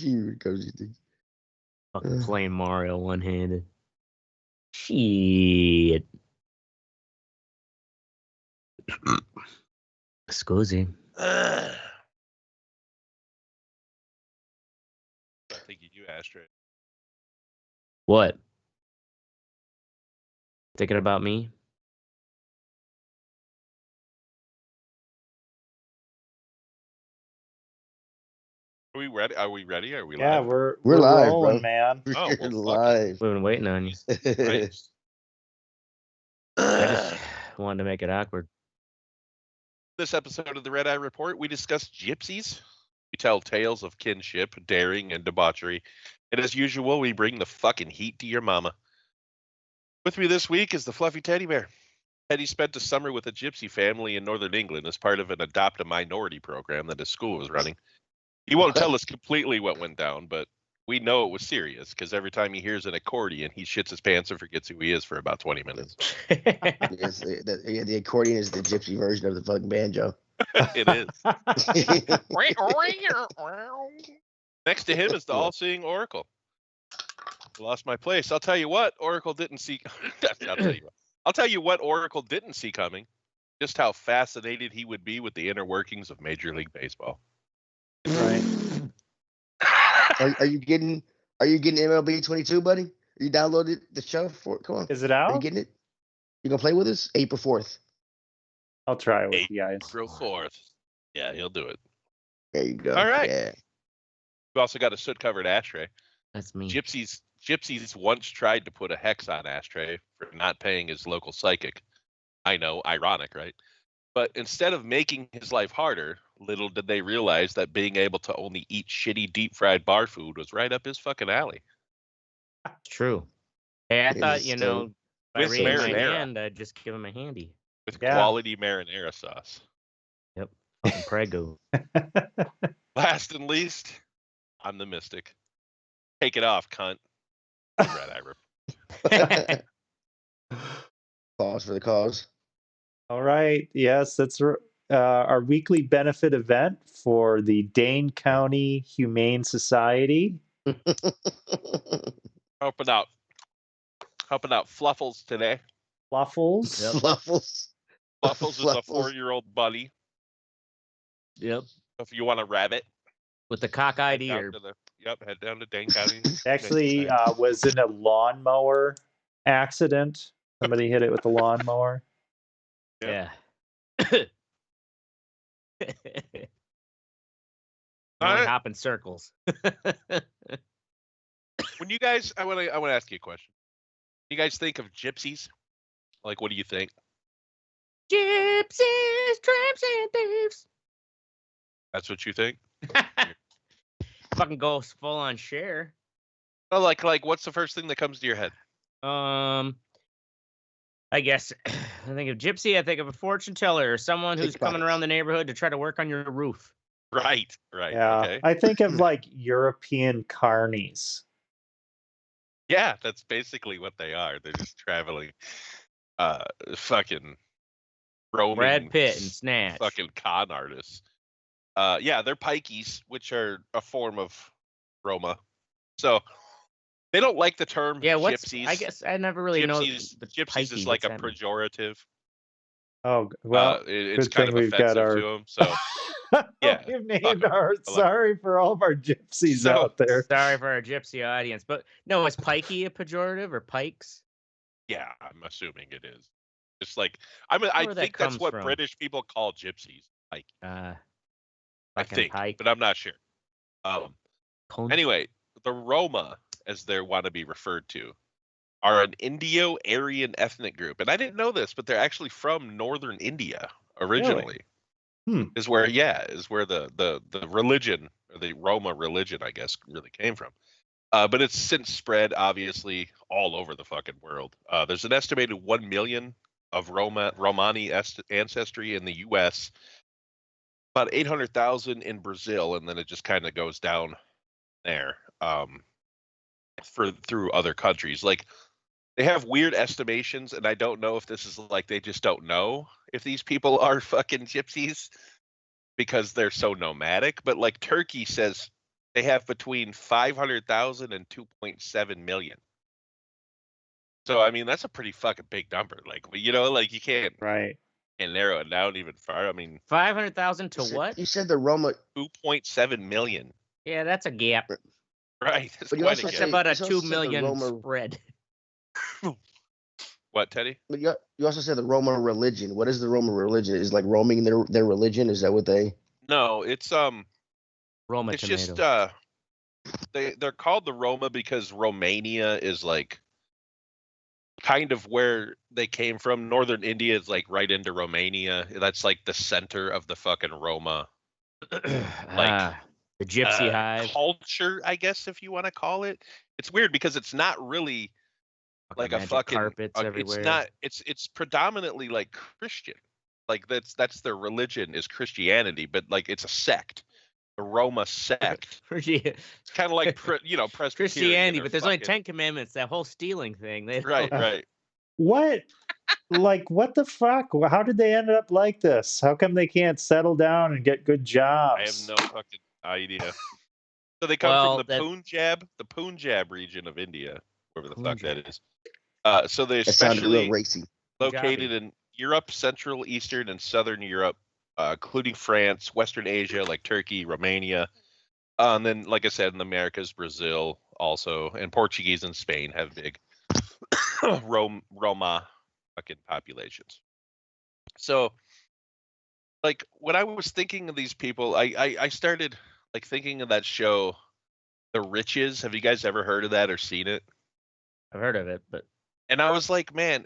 Here goes you think. Fucking playing Mario one-handed. Shit. Scusi. I'm thinking you, Ashtray. What? Thinking about me? Are we ready? Are we ready? Are we Yeah, live? we're live, rolling, bro. man. Oh, We're well, fuck live. We've been waiting on you. Right. I just wanted to make it awkward. This episode of the Red Eye Report, we discuss gypsies. We tell tales of kinship, daring, and debauchery. And as usual, we bring the fucking heat to your mama. With me this week is the fluffy teddy bear. Teddy spent a summer with a gypsy family in northern England as part of an adopt a minority program that his school was running. He won't tell us completely what went down, but we know it was serious because every time he hears an accordion, he shits his pants and forgets who he is for about 20 minutes. Yes, the accordion is the gypsy version of the fucking banjo. It is. Next to him is the all-seeing Oracle. Lost my place. I'll tell you what, Oracle didn't see. I'll tell you what Oracle didn't see coming. Just how fascinated he would be with the inner workings of Major League Baseball. Right. Are you getting MLB 22, buddy? You downloaded the show for it? Come on. Is it Are you out? getting it? You gonna play with us? April 4th. I'll try it with you guys. April 4th. Yeah, he'll do it. There you go. All right. Yeah. We've also got a soot-covered ashtray. That's me. Gypsies once tried to put a hex on Ashtray for not paying his local psychic. I know, ironic, right? But instead of making his life harder, little did they realize that being able to only eat shitty deep-fried bar food was right up his fucking alley. True. Hey, I It thought, is you so- know, by With raising my marinara. hand, I'd just give him a handy. With Yeah. quality marinara sauce. Yep. Fucking Prego. Last and least, I'm the Mystic. Take it off, cunt. Red Eye Pause for the cause. All right. Yes, that's our weekly benefit event for the Dane County Humane Society. Helping out Fluffles today. Fluffles. Yep. Fluffles. Fluffles is a Fluffles. 4-year-old buddy. Yep. If you want to rabbit, With the cockeyed head ear. down to head down to Dane County. Actually, was in a lawnmower accident. Somebody hit it with a lawnmower. Yeah. All right. Hop in circles. When you guys, I want to ask you a question. You guys think of gypsies? Like, what do you think? Gypsies, tramps, and thieves. That's what you think? Fucking go full on share. Oh, like, what's the first thing that comes to your head? I guess I think of gypsy. I think of a fortune teller or someone who's coming around the neighborhood to try to work on your roof. Right. Yeah. Okay. I think of like European carnies. Yeah, that's basically what they are. They're just traveling, fucking roaming Brad Pitt and Snatch. fucking con artists. Yeah, they're Pikies, which are a form of Roma. So they don't like the term gypsies. I guess I never really know. Gypsies is like a pejorative. Oh, well, it's good kind thing of we've offensive got our... to them. So yeah, we've named our... Sorry for all of our gypsies So- out there. Sorry for our gypsy audience, but no, is pikey a pejorative or pikes? yeah, I'm assuming it is. It's like I Where that think that's comes what from. British people call gypsies. Like I I think, but I'm not sure. Anyway, the Roma, as they want to be referred to, are an Indo-Aryan ethnic group, and I didn't know this, but they're actually from northern India originally. Really? Is where the religion, or the Roma religion, I guess, really came from. But it's since spread, obviously, all over the fucking world. There's an estimated 1 million of Romani ancestry in the U.S., about 800,000 in Brazil, and then it just kind of goes down there through other countries. Like, they have weird estimations, and I don't know if this is like they just don't know if these people are fucking gypsies because they're so nomadic. But like Turkey says they have between 500,000 and 2.7 million. So I mean, that's a pretty fucking big number. Like, you know, like you can't narrow it down even far. I mean, 500,000 to what? You said the Roma 2.7 million. Yeah, that's a gap. Right. That's But you quite also a It's say- gap. about a you also 2 said the million Roma- spread. What, Teddy? But you also said the Roma religion. What is the Roma religion? Is like roaming their religion? Is that what they? No, it's Roma it's tomato. just they're called the Roma because Romania is like kind of where they came from. Northern India is like right into Romania. That's like the center of the fucking Roma The Gypsy hive. culture, I guess, if you want to call it. It's weird because it's not really like a magic fucking carpets everywhere. It's not. It's predominantly like Christian. Like that's their religion is Christianity, but like it's a sect, the Roma sect. It's kind of like Presbyterian Christianity, or but there's only fucking- 10 commandments. That whole stealing thing. They Right, right. What? Like, what the fuck? How did they end up like this? How come they can't settle down and get good jobs? I have no fucking idea. So they come Well, from the Punjab region of India, wherever the fuck Punjab. that is. So they That sounded real especially racy. located in Europe, Central, Eastern, and Southern Europe, including France, Western Asia, like Turkey, Romania. And then, like I said, in the Americas, Brazil also, and Portuguese and Spain have big Roma fucking populations. So, like, when I was thinking of these people, I started like thinking of that show, The Riches. Have you guys ever heard of that or seen it? I've heard of it, but And I was like, man,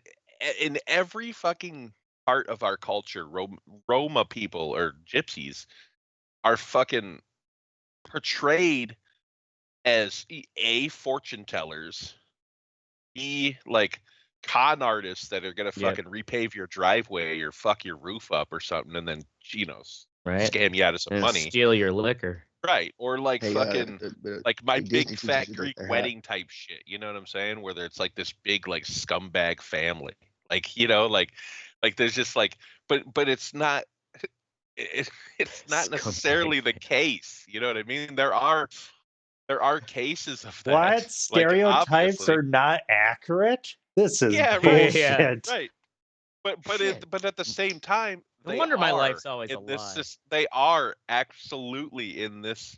in every fucking part of our culture, Roma people or gypsies are fucking portrayed as A, fortune tellers, B, like con artists that are gonna fucking repave your driveway or fuck your roof up or something, and then right, scam you out of some and money, steal your liquor. right? Or like Hey, fucking like my Disney big teaches fat you that Greek they're hot. wedding type shit. You know what I'm saying? Where it's like this big like scumbag family, like like there's just like, but it's not. It's not necessarily the case. You know what I mean? There are cases of that. What? Stereotypes obviously. are not accurate? This is Yeah, right. bullshit. Yeah. Right. But Shit. but at the same time, No they wonder my are life's always in a this lie. they are absolutely in this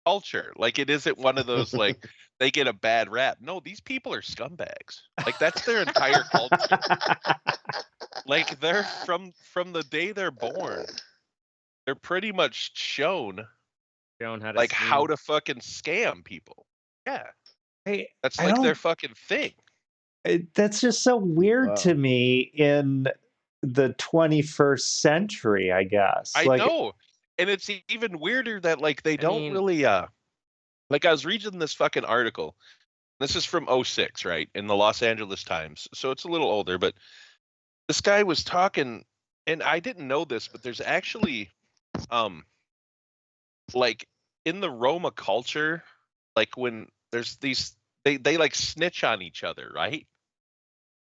culture. Like it isn't one of those like they get a bad rap. No, these people are scumbags. Like that's their entire culture. Like they're from the day they're born, they're pretty much shown Shown how to like scheme. how to fucking scam people. Yeah. Hey, That's I like their don't- fucking thing. That's just so weird Wow. to me in the 21st century, I guess. I Like, know. And it's even weirder that like they don't mean- really like I was reading this fucking article. This is from 06, right? In the Los Angeles Times. So it's a little older, but this guy was talking, and I didn't know this, but there's actually like in the Roma culture, like when there's these they like snitch on each other, right?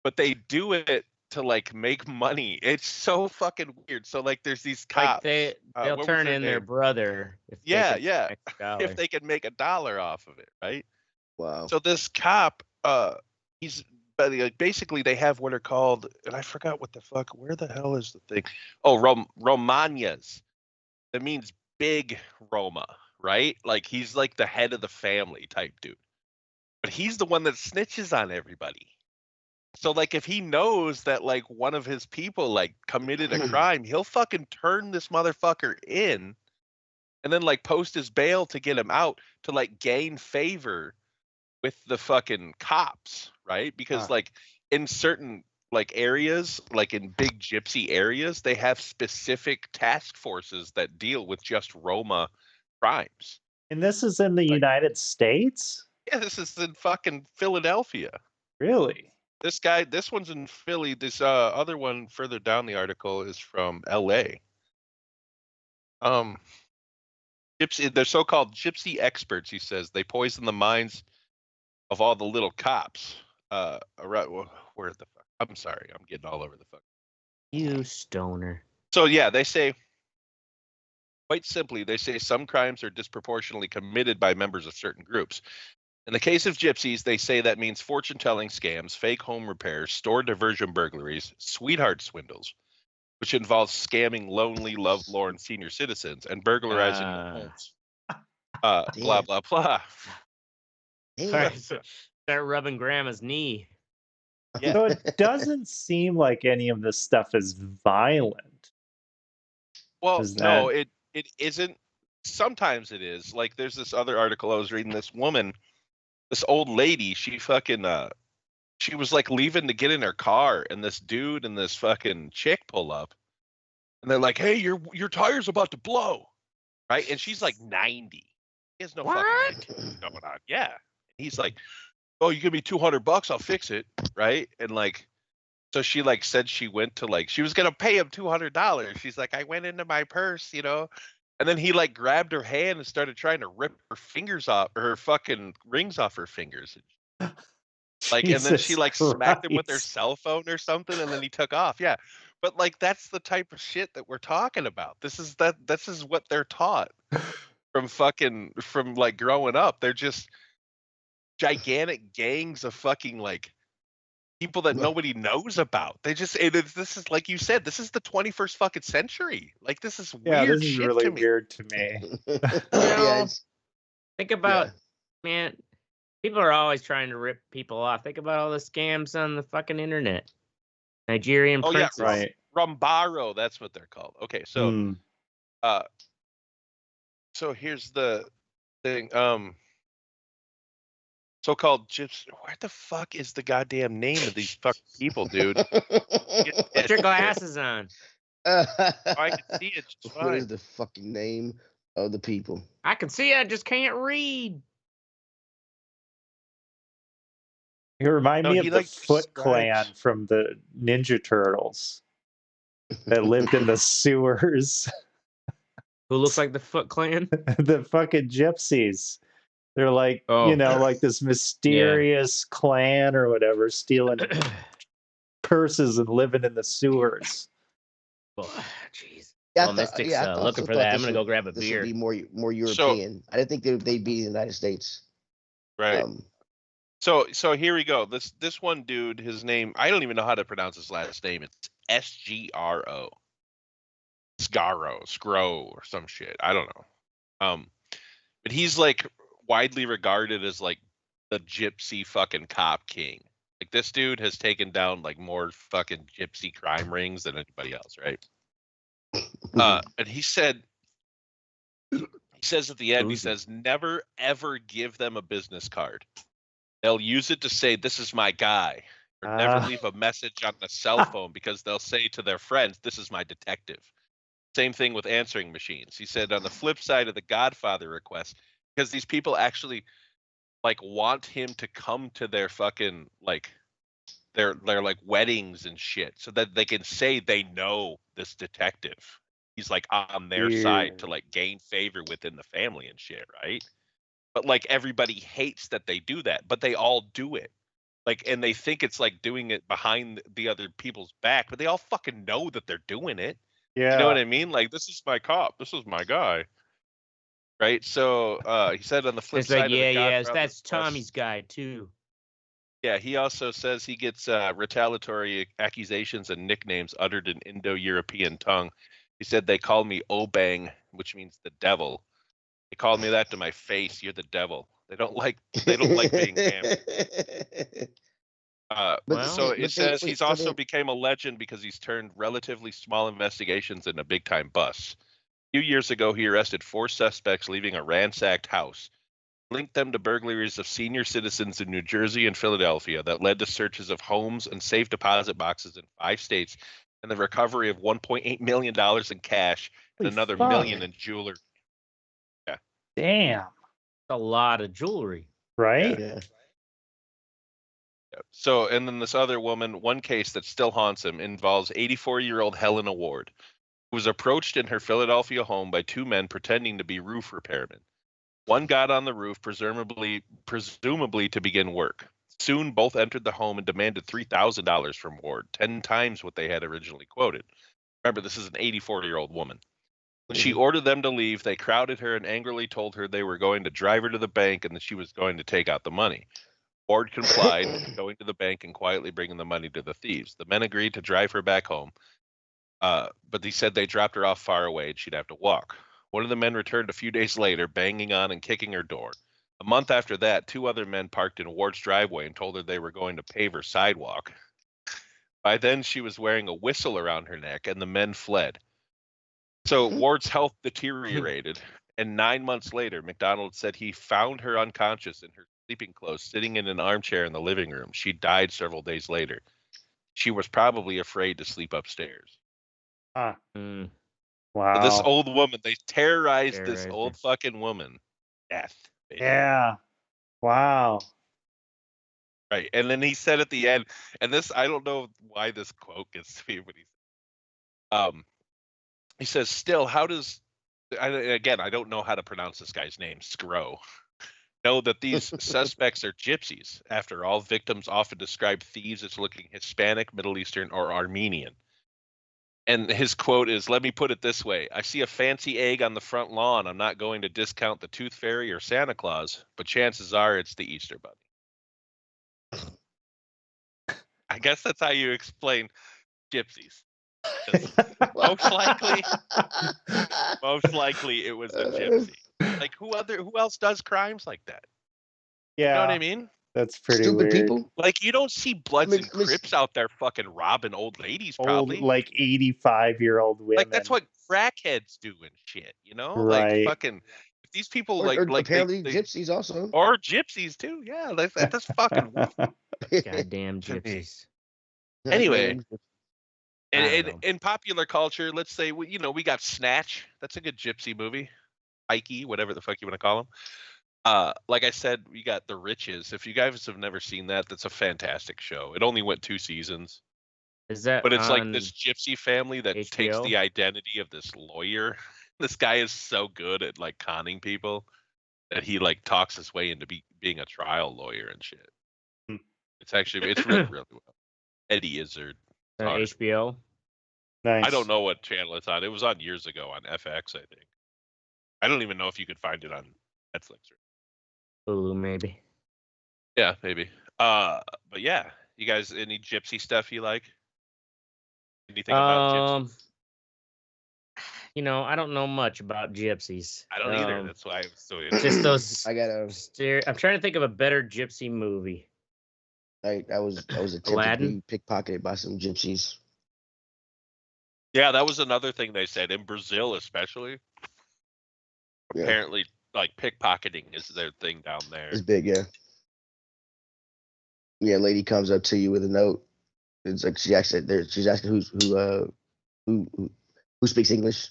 But they do it to like make money. It's so fucking weird. So like there's these cops. Like they'll what was turn their in their name? brother. If they Yeah, can yeah. make a dollar. If they can make $1 off of it, right? Wow. So this cop, he's like basically they have what are called, and I forgot what the fuck. Where the hell is the thing? Oh, Romanias. That means big Roma, right? Like he's like the head of the family type dude. But he's the one that snitches on everybody. So like if he knows that like one of his people like committed a crime, he'll fucking turn this motherfucker in and then like post his bail to get him out to like gain favor with the fucking cops, right? Because like in certain like areas, like in big gypsy areas, they have specific task forces that deal with just Roma crimes. and this is in the United States? Yeah, this is in fucking Philadelphia. Really? This one's in Philly. This other one further down the article is from LA. They're so-called gypsy experts, he says. They poison the minds of all the little cops. Where the fuck? I'm sorry, I'm getting all over the fuck. You stoner. So yeah, they say Quite simply, they say some crimes are disproportionately committed by members of certain groups. In the case of gypsies, they say that means fortune-telling scams, fake home repairs, store diversion burglaries, sweetheart swindles, which involves scamming lonely, lovelorn senior citizens and burglarizing their homes. Blah, Damn. blah, blah. Damn. Start rubbing grandma's knee. Yeah. So it doesn't seem like any of this stuff is violent. Well, Is no, that- it isn't. Sometimes it is. Like, there's this other article I was reading. This woman, this old lady, she fucking she was like leaving to get in her car, and this dude and this fucking chick pull up, and they're like, "Hey, your tire's about to blow," right? And she's like 90. He has no fucking idea what's going on. Yeah, he's like, "Oh, you give me $200, I'll fix it," right? And like, so she like said she went to like she was gonna pay him $200. She's like, "I went into my purse, you know." And then he like grabbed her hand and started trying to rip her fingers off, her fucking rings off her fingers. Like, and then she Jesus like smacked him with her Christ. cell phone or something, and then he took off. Yeah, but like that's the type of shit that we're talking about. This is what they're taught from like growing up. They're just gigantic gangs of fucking like people that nobody knows about. They just this is like you said, this is the 21st fucking century. Like this is Yeah, weird this is shit really to me. weird to me. Yeah, it's, Think about, man, people are always trying to rip people off. Think about all the scams on the fucking internet. Nigerian Oh yeah, princes. Right. Rumbaro, that's what they're called. Okay, so Hmm. so here's the thing. So-called gypsy. Where the fuck is the goddamn name of these fucking people, dude? Put your glasses on. I can see it just What is fine. the fucking name of the people? I can see it, I just can't read. You remind No, me he, of the like, Foot describes- Clan from the Ninja Turtles that lived in the sewers. Who looks like the Foot Clan? The fucking gypsies. They're like, Oh. you know, like this mysterious clan or whatever, stealing purses and living in the sewers. Oh, jeez. Yeah, Well, Mystic's I looking also for thought that. I'm this gonna go would- grab a this beer. would be more European. I didn't think they'd be in the United States. Right. So here we go. This one dude, his name, I don't even know how to pronounce his last name. It's SGRO. Scro or some shit. I don't know. But he's like widely regarded as like the gypsy fucking cop king. Like this dude has taken down like more fucking gypsy crime rings than anybody else, right? And he says at the end, he says, never ever give them a business card. They'll use it to say, "This is my guy." Or never leave a message on the cell phone because they'll say to their friends, "This is my detective." Same thing with answering machines. He said on the flip side of the Godfather request, because these people actually like want him to come to their fucking like their like weddings and shit so that they can say they know this detective. He's like on their side to like gain favor within the family and shit, right? But like everybody hates that they do that, but they all do it. Like, and they think it's like doing it behind the other people's back, but they all fucking know that they're doing it. Yeah. You know what I mean? Like, this is my cop. This is my guy. Right? So he said on the flip It's side like, of the yeah, Godfather that's request- Tommy's guy too. Yeah, he also says he gets retaliatory accusations and nicknames uttered in Indo-European tongue. He said they call me Obang, which means the devil. They called me that to my face. You're the devil. They don't like being hammered. So it says he's also became a legend because he's turned relatively small investigations into big time busts. A few years ago, he arrested 4 suspects leaving a ransacked house, linked them to burglaries of senior citizens in New Jersey and Philadelphia that led to searches of homes and safe deposit boxes in 5 states, and the recovery of $1.8 million in cash and another $1 million in jewelry. Yeah. Damn. A lot of jewelry. Right? Yeah. So, and then this other woman, one case that still haunts him, involves 84-year-old Helena Ward, who was approached in her Philadelphia home by 2 men pretending to be roof repairmen. One got on the roof, presumably to begin work. Soon, both entered the home and demanded $3,000 from Ward, 10 times what they had originally quoted. Remember, this is an 84-year-old woman. When she ordered them to leave, they crowded her and angrily told her they were going to drive her to the bank and that she was going to take out the money. Ward complied, going to the bank and quietly bringing the money to the thieves. The men agreed to drive her back home, but they said they dropped her off far away and she'd have to walk. One of the men returned a few days later, banging on and kicking her door. A month after that, 2 other men parked in Ward's driveway and told her they were going to pave her sidewalk. By then, she was wearing a whistle around her neck, and the men fled. So Ward's health deteriorated, and 9 months later, McDonald said he found her unconscious in her sleeping clothes, sitting in an armchair in the living room. She died several days later. She was probably afraid to sleep upstairs. Wow. So this old woman, they terrorized this Terrorized old her. fucking woman. Death. Baby. Yeah. Wow. Right. And then he said at the end, and this, I don't know why this quote gets to me, but he says, still, how does, again, I don't know how to pronounce this guy's name, Scro, know that these suspects are gypsies. After all, victims often describe thieves as looking Hispanic, Middle Eastern, or Armenian. And his quote is, let me put it this way. I see a fancy egg on the front lawn. I'm not going to discount the Tooth Fairy or Santa Claus, but chances are it's the Easter Bunny. I guess that's how you explain gypsies. Most likely it was a gypsy. Like who else does crimes like that? Yeah. You know what I mean? That's pretty Stupid weird. people. Like you don't see Bloods and Crips out there fucking robbing old ladies, probably. Old, like 85-year-old women. Like that's what crackheads do and shit, you know? Right. Like fucking if these people Or like apparently they, gypsies also. or gypsies too. Yeah, that's fucking Goddamn gypsies. Anyway. I don't know. In popular culture, let's say we got Snatch. That's a good gypsy movie. Pikey, whatever the fuck you want to call them. Like I said, we got The Riches. If you guys have never seen that, that's a fantastic show. It only went 2 seasons. Is that But it's like on this gypsy family that takes HBO? the identity of this lawyer. This guy is so good at like conning people that he like talks his way into being a trial lawyer and shit. Hmm. It's really, really well. Eddie Izzard. on HBO? Nice. I don't know what channel it's on. It was on years ago on FX, I think. I don't even know if you could find it on Netflix. Hulu, maybe. Yeah, maybe. But yeah, you guys, any gypsy stuff you like? Anything about gypsies? I don't know much about gypsies. I don't either. That's why I was so Just those. I gotta. I'm trying to think of a better gypsy movie. I was attempted to Aladdin? be pickpocketed by some gypsies. Yeah, that was another thing they said in Brazil, especially. Yeah. Apparently, like pickpocketing is their thing down there. It's big, yeah. Yeah, lady comes up to you with a note. It's like she's asking who speaks English.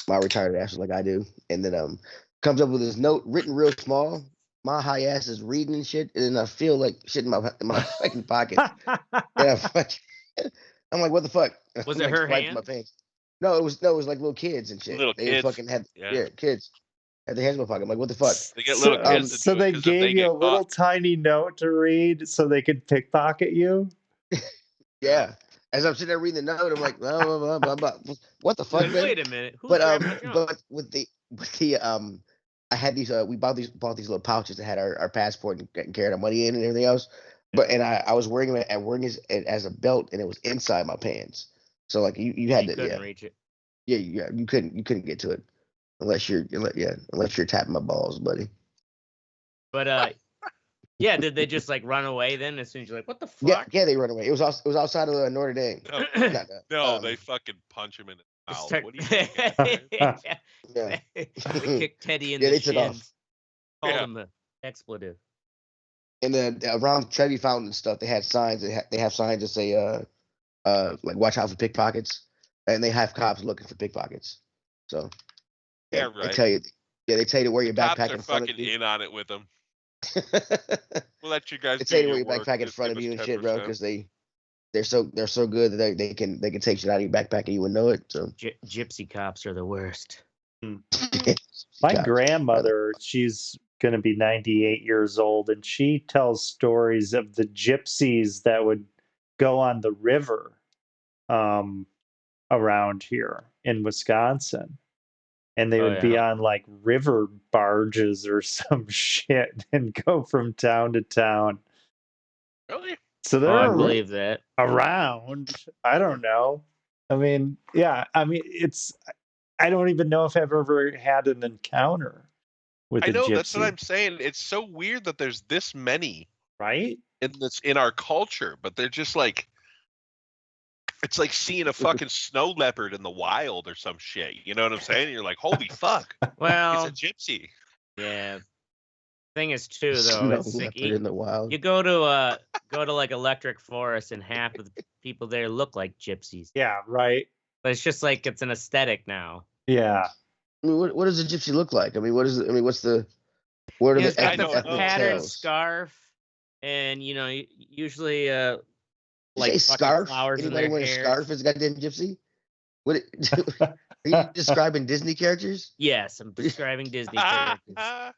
My retired ass like I do, and then comes up with this note written real small. My high ass is reading and shit, and I feel like shit in my fucking pocket. And I'm like, what the fuck? Was I'm it like, her swiping hand? my pants. No, it was like little kids and shit. Little they kids, fucking had yeah. kids had their hands in my pocket. I'm like, what the fuck? They get little kids to so do they it 'cause if gave you get a little caught- tiny note to read so they could pickpocket you? Yeah. As I'm sitting there reading the note, I'm like, blah, blah, blah, blah, blah. What the fuck, man? Wait a minute. Who's But grabbing my junk? but with the I had these we bought these little pouches that had our passport and carried our money in and everything else. But and I was wearing it as a belt, and it was inside my pants. So like you had to couldn't reach it. yeah you couldn't get to it unless you're tapping my balls, buddy. But yeah, did they just like run away then as soon as you're like, what the fuck? Yeah, they run away. It was outside of Notre Dame. No, they fucking punch him in the mouth. Start- What do you think? Yeah. They kicked Teddy in Yeah, the they took off. shins. Called Yeah. him an expletive. And then around Trevi Fountain and stuff, they had signs. They have signs that say like watch out for pickpockets, and they have cops looking for pickpockets. So Yeah, They right. tell you to wear your Cops backpack are in front of fucking you. in on it with them. They We'll let you guys tell do you to wear your your work. backpack in Just front give of you us and shit, bro, 10%. because they're so good that they can take shit out of your backpack and you wouldn't know it. So Gypsy cops are the worst. My God, grandmother, she's going to be 98 years old, and she tells stories of the gypsies that would go on the river around here in Wisconsin. and they Oh, would be yeah. on like river barges or some shit and go from town to town. Really? So Oh, they're I believe that. around. I don't know. I mean, yeah. I mean, I don't even know if I've ever had an encounter with I a know gypsy. that's what I'm saying. It's so weird that there's this many right? in our culture, but they're just like, it's like seeing a fucking snow leopard in the wild or some shit. You know what I'm saying? You're like, holy fuck, Well, it's a gypsy. yeah. Thing is too though, Snow it's like leopard in the wild. you go to like electric forest and half of the people there look like gypsies. Yeah, right. But it's just like it's an aesthetic now. Yeah. I mean, what does a gypsy look like? I mean, what is it? I mean, what's the what are It's the got I the don't ethnic know. patterned tales? scarf, and usually You like say fucking scarf? flowers in Anybody their wearing a hair. scarf is a goddamn gypsy? What? Are you describing Disney characters? Yes, I'm describing Disney characters.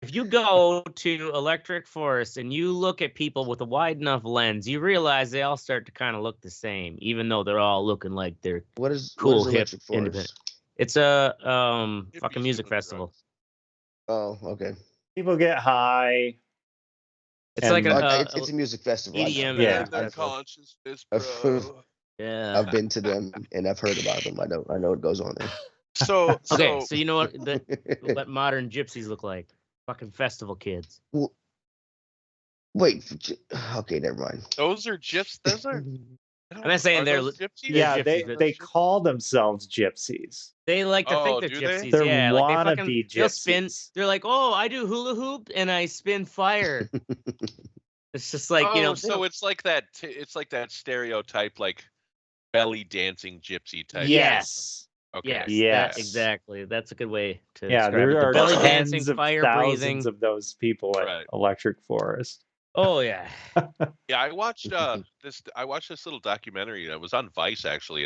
If you go to electric forest and you look at people with a wide enough lens, you realize they all start to kind of look the same, even though they're all looking like they're What is cool, what is hip, electric independent. forest? It's a Hippies fucking music doing festival. drugs. Oh, okay. People get high. It's like And- It's a music festival. EDM Yeah. music Their festival. consciousness, I've, bro. Yeah. I've been to them and I've heard about them. I know what goes on there. So Okay, so you know what modern gypsies look like? Fucking festival kids. Wait. Okay, never mind. those are gyps. Those are. I'm not saying are they're those gypsies? Yeah, gypsies, they but- call themselves gypsies. They like to think Oh, they're do they? gypsies. They're yeah, like they fucking wannabe they'll spin. gypsies. They're like, oh, I do hula hoop and I spin fire. It's just like So it's like that. It's like that stereotype, like belly dancing gypsy type. Yes. Okay. Yes, Yes. exactly. That's a good way to Yeah, describe it. there The are belly tens dancing, of fire thousands breathing. of those people at Right. Electric Forest. Oh yeah. Yeah, I watched this. I watched this little documentary that was on Vice actually.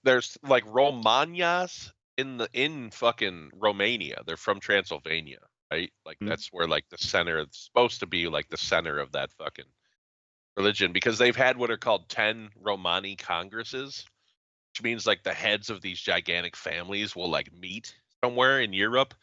There's like Romanias in fucking Romania. They're from Transylvania, right? Like Mhm. that's where like the center. It's supposed to be like the center of that fucking religion because they've had what are called 10 Romani congresses, which means like the heads of these gigantic families will like meet somewhere in Europe,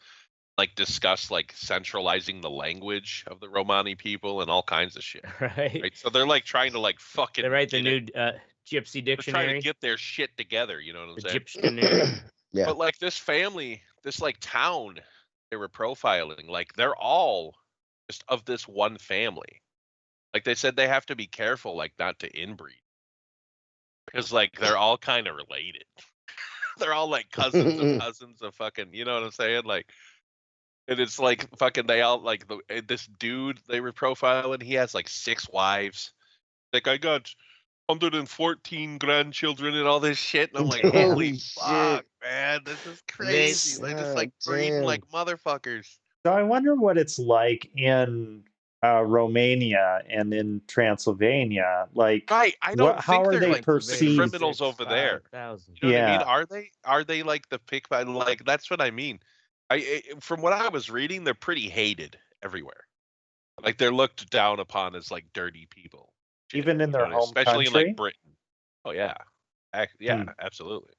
like discuss like centralizing the language of the Romani people and all kinds of shit. Right. Right? So they're like trying to like fucking They write the get new gypsy they're trying to dictionary. get their shit together, you know what I'm The saying? gyptionary. Yeah. But like this family, this like town they were profiling, like they're all just of this one family. Like they said they have to be careful like not to inbreed. Because like they're all kind of related. They're all like cousins of fucking, you know what I'm saying? Like and it's like fucking they all like this dude they were profiling, he has like 6 wives. Like I got 114 grandchildren and all this shit. And I'm like, holy Holy fuck, shit. man. This is crazy. They're just like breeding damn. like motherfuckers. So I wonder what it's like in Romania and in Transylvania. Like, Right. I don't how think are they're they like perceived? criminals over there. 5,000. You know what I mean? Yeah. Are they like the like that's what I mean. From what I was reading, they're pretty hated everywhere. Like they're looked down upon as like dirty people. Even in you their know, home especially in country? like Britain. Oh yeah. Absolutely.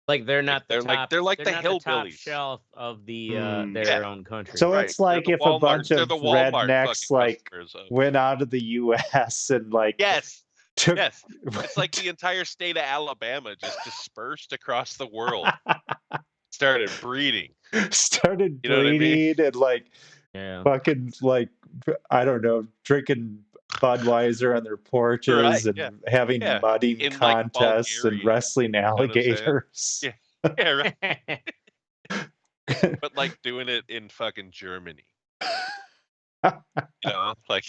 Like they're not the they're top. they're like the not the top hillbillies. shelf of the Hmm. their Yeah. own country. So Right. it's They're like the if a Walmart- bunch they're of the Walmart rednecks fucking like customers of- went out of the U.S. and like Yes. took Yes. It's like the entire state of Alabama just dispersed across the world. Started breeding. started You know what I mean? breeding and like Yeah. fucking like I don't know, drinking Budweiser on their porches Right, and yeah, having yeah. mudding In, like, contests and Bulgaria, wrestling what I'm saying? alligators. Yeah. Yeah, right. But like doing it in fucking Germany. You know, like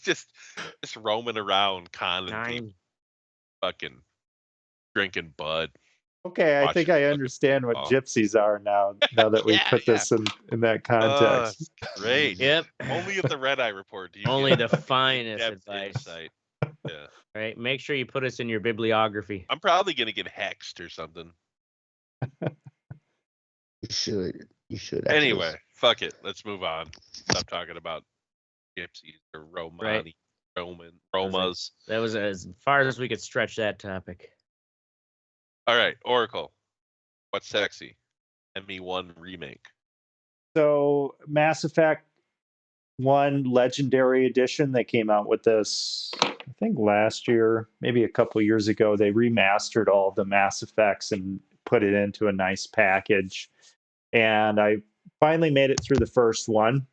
just roaming around conning people, 9. fucking drinking Bud. Okay, I think Watching I fucking understand what football. gypsies are now that we Yeah, put yeah. this in that context. It's great. Yep. Only at the Red Eye Report do you Only get the fucking finest in-depth advice. insight. Yeah. Right. Make sure you put us in your bibliography. I'm probably gonna get hexed or something. You should. You should. Actually. Anyway, fuck it. Let's move on. Stop talking about gypsies or Romani, Romas. That was as far as we could stretch that topic. All right, Oracle. What's sexy? ME1 remake. So Mass Effect 1 Legendary Edition, they came out with this, I think last year, maybe a couple years ago. They remastered all of the Mass Effects and put it into a nice package. And I finally made it through the first one.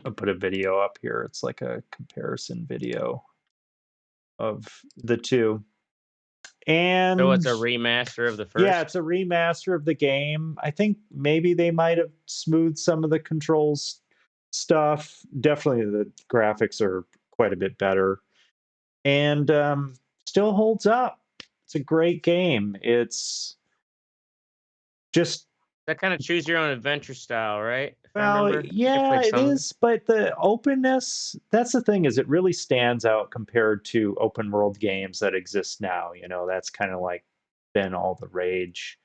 I'll put a video up here. It's like a comparison video of the two. And So it's a remaster of the first? yeah, it's a remaster of the game. I think maybe they might have smoothed some of the controls stuff. Definitely the graphics are quite a bit better. And still holds up. It's a great game. It's just that kind of choose your own adventure style, right? If I well, remember. yeah, Like it is, but the openness, that's the thing, is it really stands out compared to open world games that exist now. You know, that's kind of like been all the rage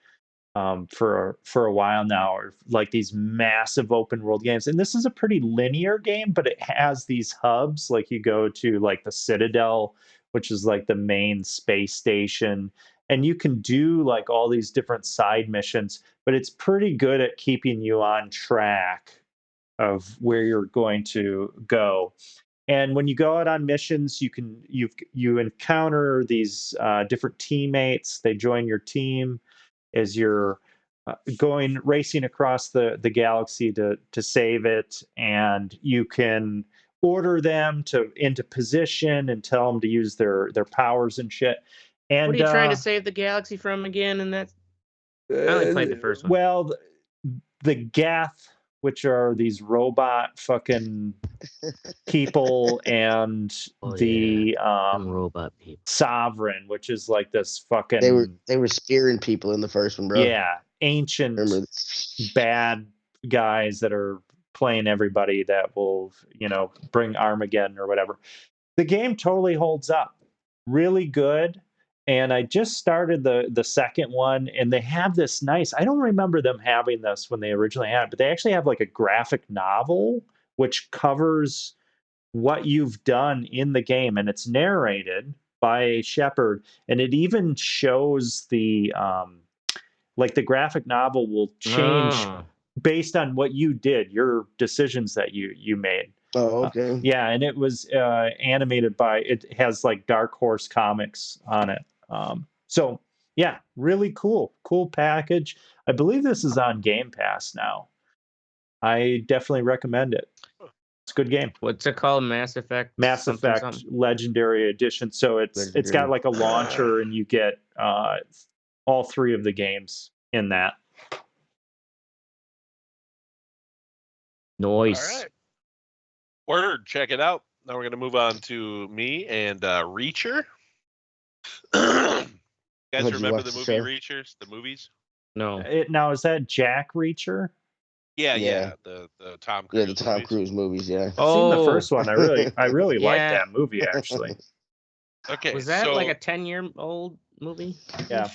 for a while now, or like these massive open world games. And this is a pretty linear game, but it has these hubs. Like you go to like the Citadel, which is like the main space station, and you can do like all these different side missions, but it's pretty good at keeping you on track of where you're going to go. And when you go out on missions, you encounter these different teammates. They join your team as you're going racing across the galaxy to save it, and you can order them into position and tell them to use their powers and shit. And what are you trying to save the galaxy from again? And that's I only played the first one. Well, the Gath, which are these robot fucking people, and the robot people. Sovereign, which is like this fucking they were spearing people in the first one, bro. Yeah, ancient bad guys that are playing everybody that will, you know, bring Armageddon or whatever. The game totally holds up. Really good. And I just started the second one, and they have this nice, I don't remember them having this when they originally had it, but they actually have like a graphic novel which covers what you've done in the game, and it's narrated by a shepherd, and it even shows the like the graphic novel will change based on what you did, your decisions that you made. Oh, okay. Yeah, and it was animated by, it has like Dark Horse Comics on it. So yeah, really cool package. I believe this is on Game Pass now. I definitely recommend it. It's a good game. What's it called? Mass Effect something. Legendary Edition. So it's got like a launcher, and you get all three of the games in that. Nice. All right. Word, check it out. Now we're gonna move on to me and Reacher. You guys remember the movie Reachers? The movies? No. Now is that Jack Reacher? Yeah. The Tom Cruise. Yeah, the Tom Cruise movies. Yeah. I've seen the first one. I really like that movie, actually. Okay. Was that like a 10-year-old movie? Yeah.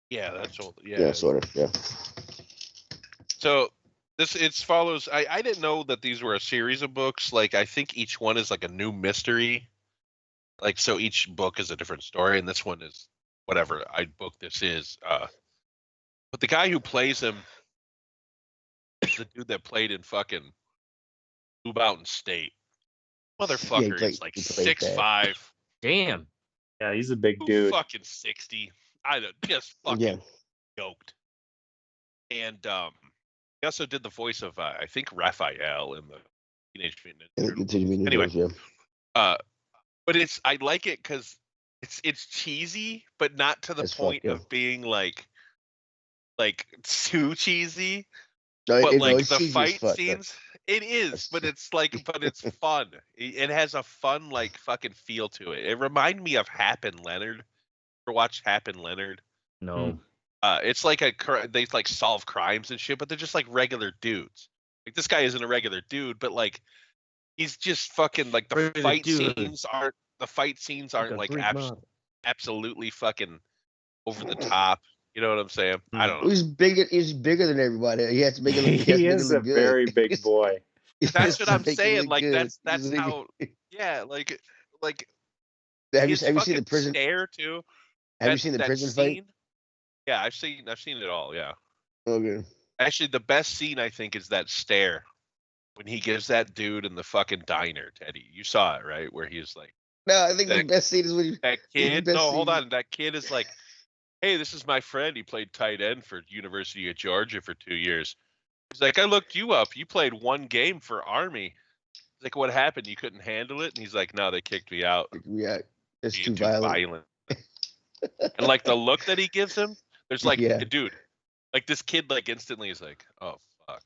Yeah, that's old. Yeah, sort of. Yeah. So it follows. I didn't know that these were a series of books. Like, I think each one is like a new mystery. Like, so each book is a different story, and this one is whatever book this is. But the guy who plays him is the dude that played in fucking Blue Mountain State. Motherfucker is like 6'5". Damn. Yeah, he's a big dude. Fucking 60. I don't just fucking yoked. And he also did the voice of I think Raphael in the Teenage Mutant Ninja Turtles. Anyway, but I like it because it's cheesy, but not to the point of being like too cheesy. But like the fight scenes, it is, but it's fun. It has a fun like fucking feel to it. It reminded me of Hap and Leonard. Ever watch Hap and Leonard? No. It's like they like solve crimes and shit, but they're just like regular dudes. Like, this guy isn't a regular dude, but like he's just fucking like the fight scenes aren't like absolutely fucking over the top. You know what I'm saying? I don't know. He's bigger than everybody. He has to make it look, he is a very big boy. That's what I'm saying. Like that's how. Yeah, like. Have you seen the prison? Stare too. Have you seen the prison fight? Yeah, I've seen it all. Yeah. Okay. Actually, the best scene I think is that stare when he gives that dude in the fucking diner. Teddy, you saw it, right? Where he's like, No, I think the best scene is when you. that the kid. best No, hold scene- on. That kid is like, hey, this is my friend. He played tight end for University of Georgia for 2 years. He's like, I looked you up. You played one game for Army. He's like, what happened? You couldn't handle it? And he's like, no, they kicked me out. Yeah, it's Being too too violent. And like the look that he gives him, there's like, Yeah. dude, like this kid like instantly is like, oh fuck.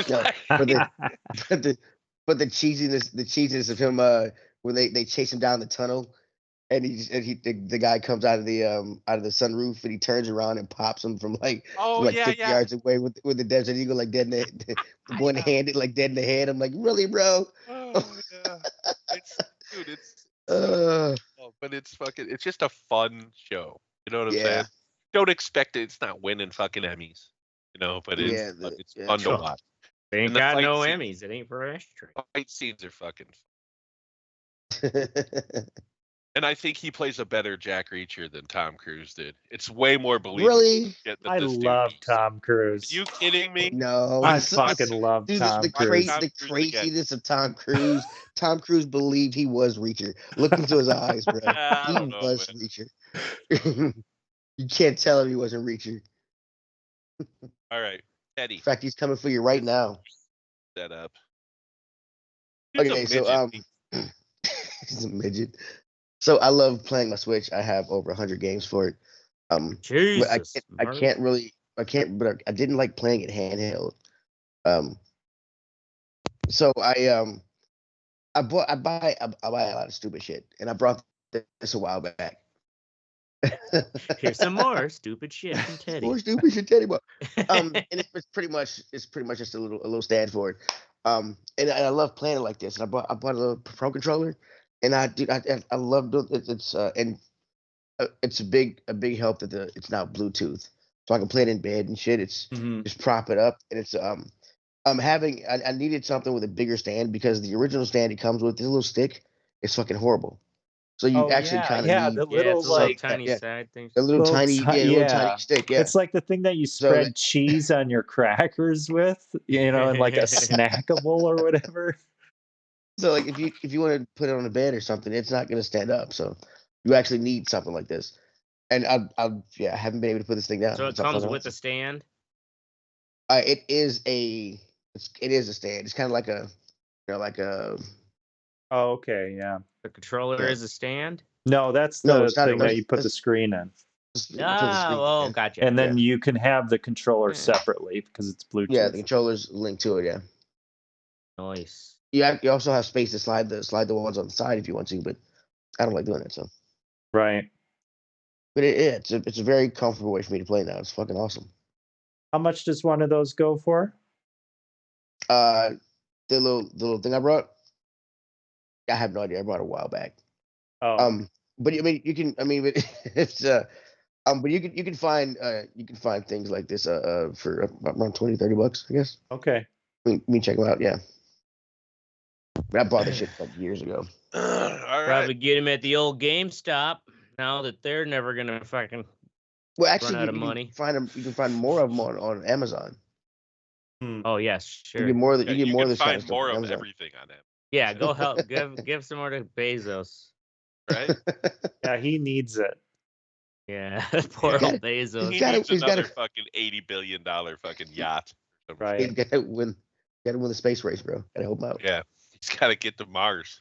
No, but the cheesiness of him when they chase him down the tunnel and the guy comes out of the sunroof and he turns around and pops him from like Oh, yeah, 50 yeah. yards away with the Desert Eagle like dead in the one handed like dead in the head. I'm like, really, bro? Oh yeah. It's Uh, but it's fucking it's just a fun show. You know what I'm Yeah. saying? Don't expect it. It's not winning fucking Emmys. But it's Yeah, it's yeah. fun to Sure. watch. They ain't And the got fight no scene- Emmys. It ain't for ashtray. Fight scenes are fucking and I think he plays a better Jack Reacher than Tom Cruise did. It's way more believable. Really? That I this dude love beats. Tom Are Cruise. you kidding me? No, I this- fucking love dude, Tom the Cruise. Tom Cruise craziness of Tom Cruise. Tom Cruise believed he was Reacher. Look into his eyes, bro. I He don't know, was man. Reacher. You can't tell him he wasn't Reacher. All right, In Eddie, fact, he's coming for you right now. set up. He's a Okay, so midget. he's a midget. So I love playing my Switch. I have over 100 games for it. But Jesus. I didn't like playing it handheld. So I buy a lot of stupid shit, and I brought this a while back. Here's some more stupid shit from Teddy. More stupid shit, Teddy. And it's pretty much just a little stand for it. And I love playing it like this. And I bought a little pro controller, and I love doing it. It's a big help that it's now Bluetooth, so I can play it in bed and shit. It's Mhm. just prop it up, and it's I needed something with a bigger stand because the original stand it comes with this little stick. It's fucking horrible. So you actually kind of need the Yeah, little it's a little like tiny yeah. side thing. a little little tiny ti- little yeah. tiny stick. Yeah. It's like the thing that you So spread that- cheese on your crackers with, and like a snackable or whatever. So like if you want to put it on a bed or something, it's not going to stand up. So you actually need something like this. And I haven't been able to put this thing down. So it It's all comes fucking with a awesome. stand. It is a stand. It's kind of like a like a Oh, okay, yeah. The controller Yeah. is a stand. No, that's No, the it's not. thing that you put the That's screen in, just put the Ah, screen in, oh, yeah. gotcha. and then you can have the controller Yeah. separately because it's Bluetooth. Yeah, the controller's linked to it. Yeah. Nice. You also have space to slide the ones on the side if you want to, but I don't like doing it. So, Right. but it's a very comfortable way for me to play now. It's fucking awesome. How much does one of those go for? The little thing I brought, I have no idea. I brought it a while back. Oh, But I mean, you can. I mean, but it's but you can find things like this for around $20-$30, I guess. okay. I mean, check them out. Yeah. I bought this shit like years ago. All right. Probably get him at the old GameStop now that they're never gonna fucking Well, actually, run out of you money. can find them. You can find more of them on Amazon. Oh yes, You sure. get more. You Yeah, get you more of can this kind of find stuff more on of Amazon. everything on that, Yeah, go help. give some more to Bezos. right? Yeah, he needs it. Yeah, poor got old it. Bezos. He gotta- needs he's gotta- another fucking $80 billion fucking yacht. You Right. gotta win. Gotta win the space race, bro. Gotta help him out. Yeah, he's got to get to Mars.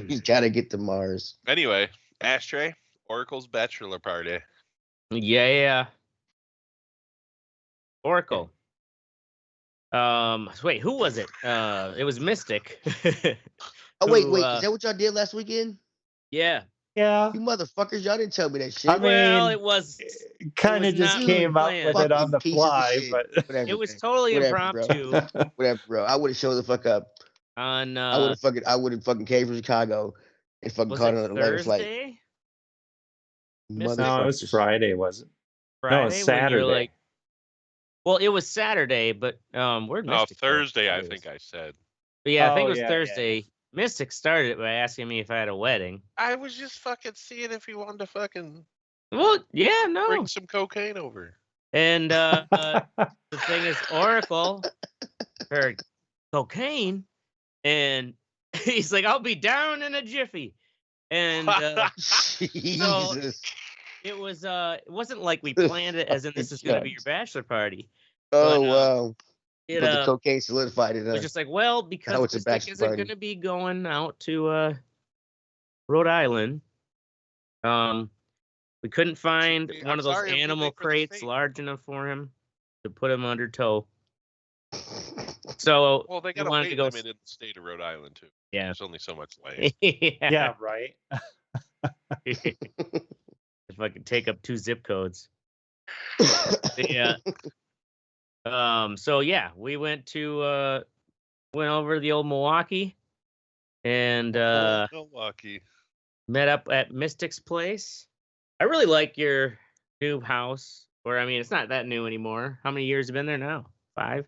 He's gotta get to Mars. Anyway, Ashtray, Oracle's bachelor party. Yeah. Oracle. Wait, who was it? It was Mystic. Oh wait, Who, is that what y'all did last weekend? Yeah. Yeah. You motherfuckers, y'all didn't tell me that shit. I mean, Well, it was kind was of just not came out planned. with it on Fucking the pieces of fly, shit. but Whatever, it was man. totally Whatever, impromptu. Whatever, bro. I would have showed the fuck up. On I would have fucking came from Chicago and fucking was caught it an Atlanta flight. Thursday? Mystic? no, it was Motherfuckers. Friday, was it? Friday No, it's when you're Saturday. like, well, it was Saturday, but where'd No, Mystic go? Thursday, I It think was- I said. But yeah, I think Oh, it was yeah, Thursday. Mystic started it by asking me if I had a wedding. I was just fucking seeing if he wanted to fucking. Well, yeah, no. Bring some cocaine over. And the thing is, Oracle heard cocaine, and he's like, "I'll be down in a jiffy." And Jesus. it was it wasn't like we planned it as in this is going to be your bachelor party. Oh, But, wow. It But the cocaine solidified it. was just like, well, because it's a Mystic bachelor isn't party. going to be going out to Rhode Island. We couldn't find one of those sorry, I'm too animal big for the crates state. large enough for him to put him under tow. So Well, they we got a wanted to weight go. limit in the state of Rhode Island too. Yeah. There's only so much land. Yeah, right. If I could take up 2 zip codes. Yeah. So yeah, we went over to the old Milwaukee and Milwaukee. met up at Mystic's place. I really like your new house. Or I mean, it's not that new anymore. How many years have been there now? 5?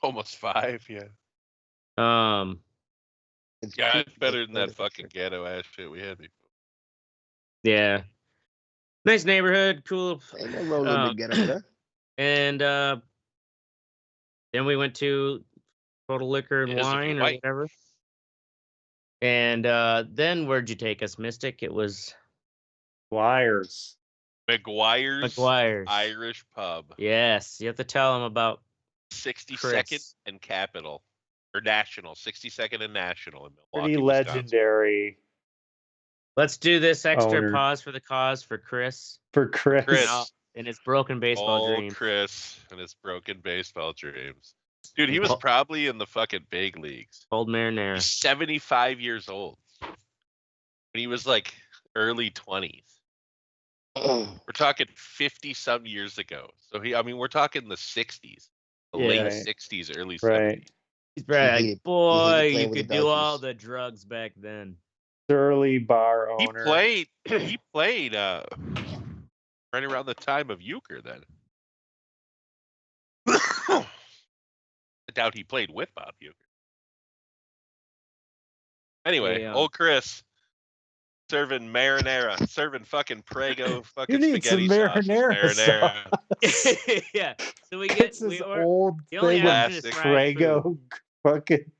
Almost 5, yeah. Yeah, It's better than that fucking ghetto ass shit we had before. Yeah. Nice neighborhood, cool. Ain't no road in the ghetto, huh? And then we went to Total Liquor and It is if you're Wine or white. whatever. And then where'd you take us, Mystic? It was Wires. McGuire's Irish Pub. Yes, you have to tell them about 62nd Chris. and Capital. Or National. 62nd and National in Milwaukee, Pretty Wisconsin. legendary. Let's do this extra Owner. pause for the cause for Chris. For Chris. Chris. And his broken baseball Oh, dream. Chris and his broken baseball dreams. Dude, he was probably in the fucking big leagues. Old Marinara. He's 75 years old. And he was like early 20s. We're talking 50-some years ago. So we're talking the 60s. The Yeah. late Right. 60s, early 70s. Right. He's probably like, He boy, hated you playing with could the do all donkeys. the drugs back then. Surly bar He owner. played right around the time of Euchre then. I doubt he played with Bob Euchre. Anyway, Yeah. old Chris serving marinara, serving fucking Prego fucking You need some spaghetti sauce. marinara Yeah. So we It's get this old the only thing option of is fried food. Prego fucking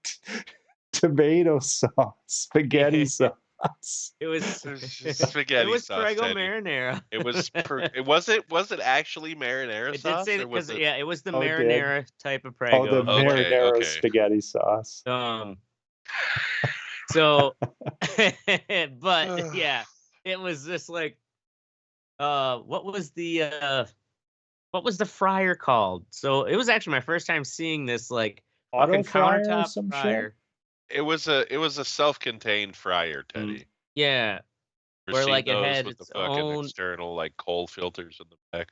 tomato sauce, spaghetti sauce. It was Spaghetti it was sauce. Prego Teddy. marinara. It was was it actually marinara It sauce? did say or that was because it... yeah, it was the Oh, it did? marinara type of Prego. Oh, the Okay, marinara okay. spaghetti sauce. So but yeah, it was just like what was the fryer called? So it was actually my first time seeing this like Auto fucking fryer or countertop some fryer. It was a self-contained fryer, Teddy. Yeah. Ever Where seen like it those had with the its fucking own external like coal filters in the back.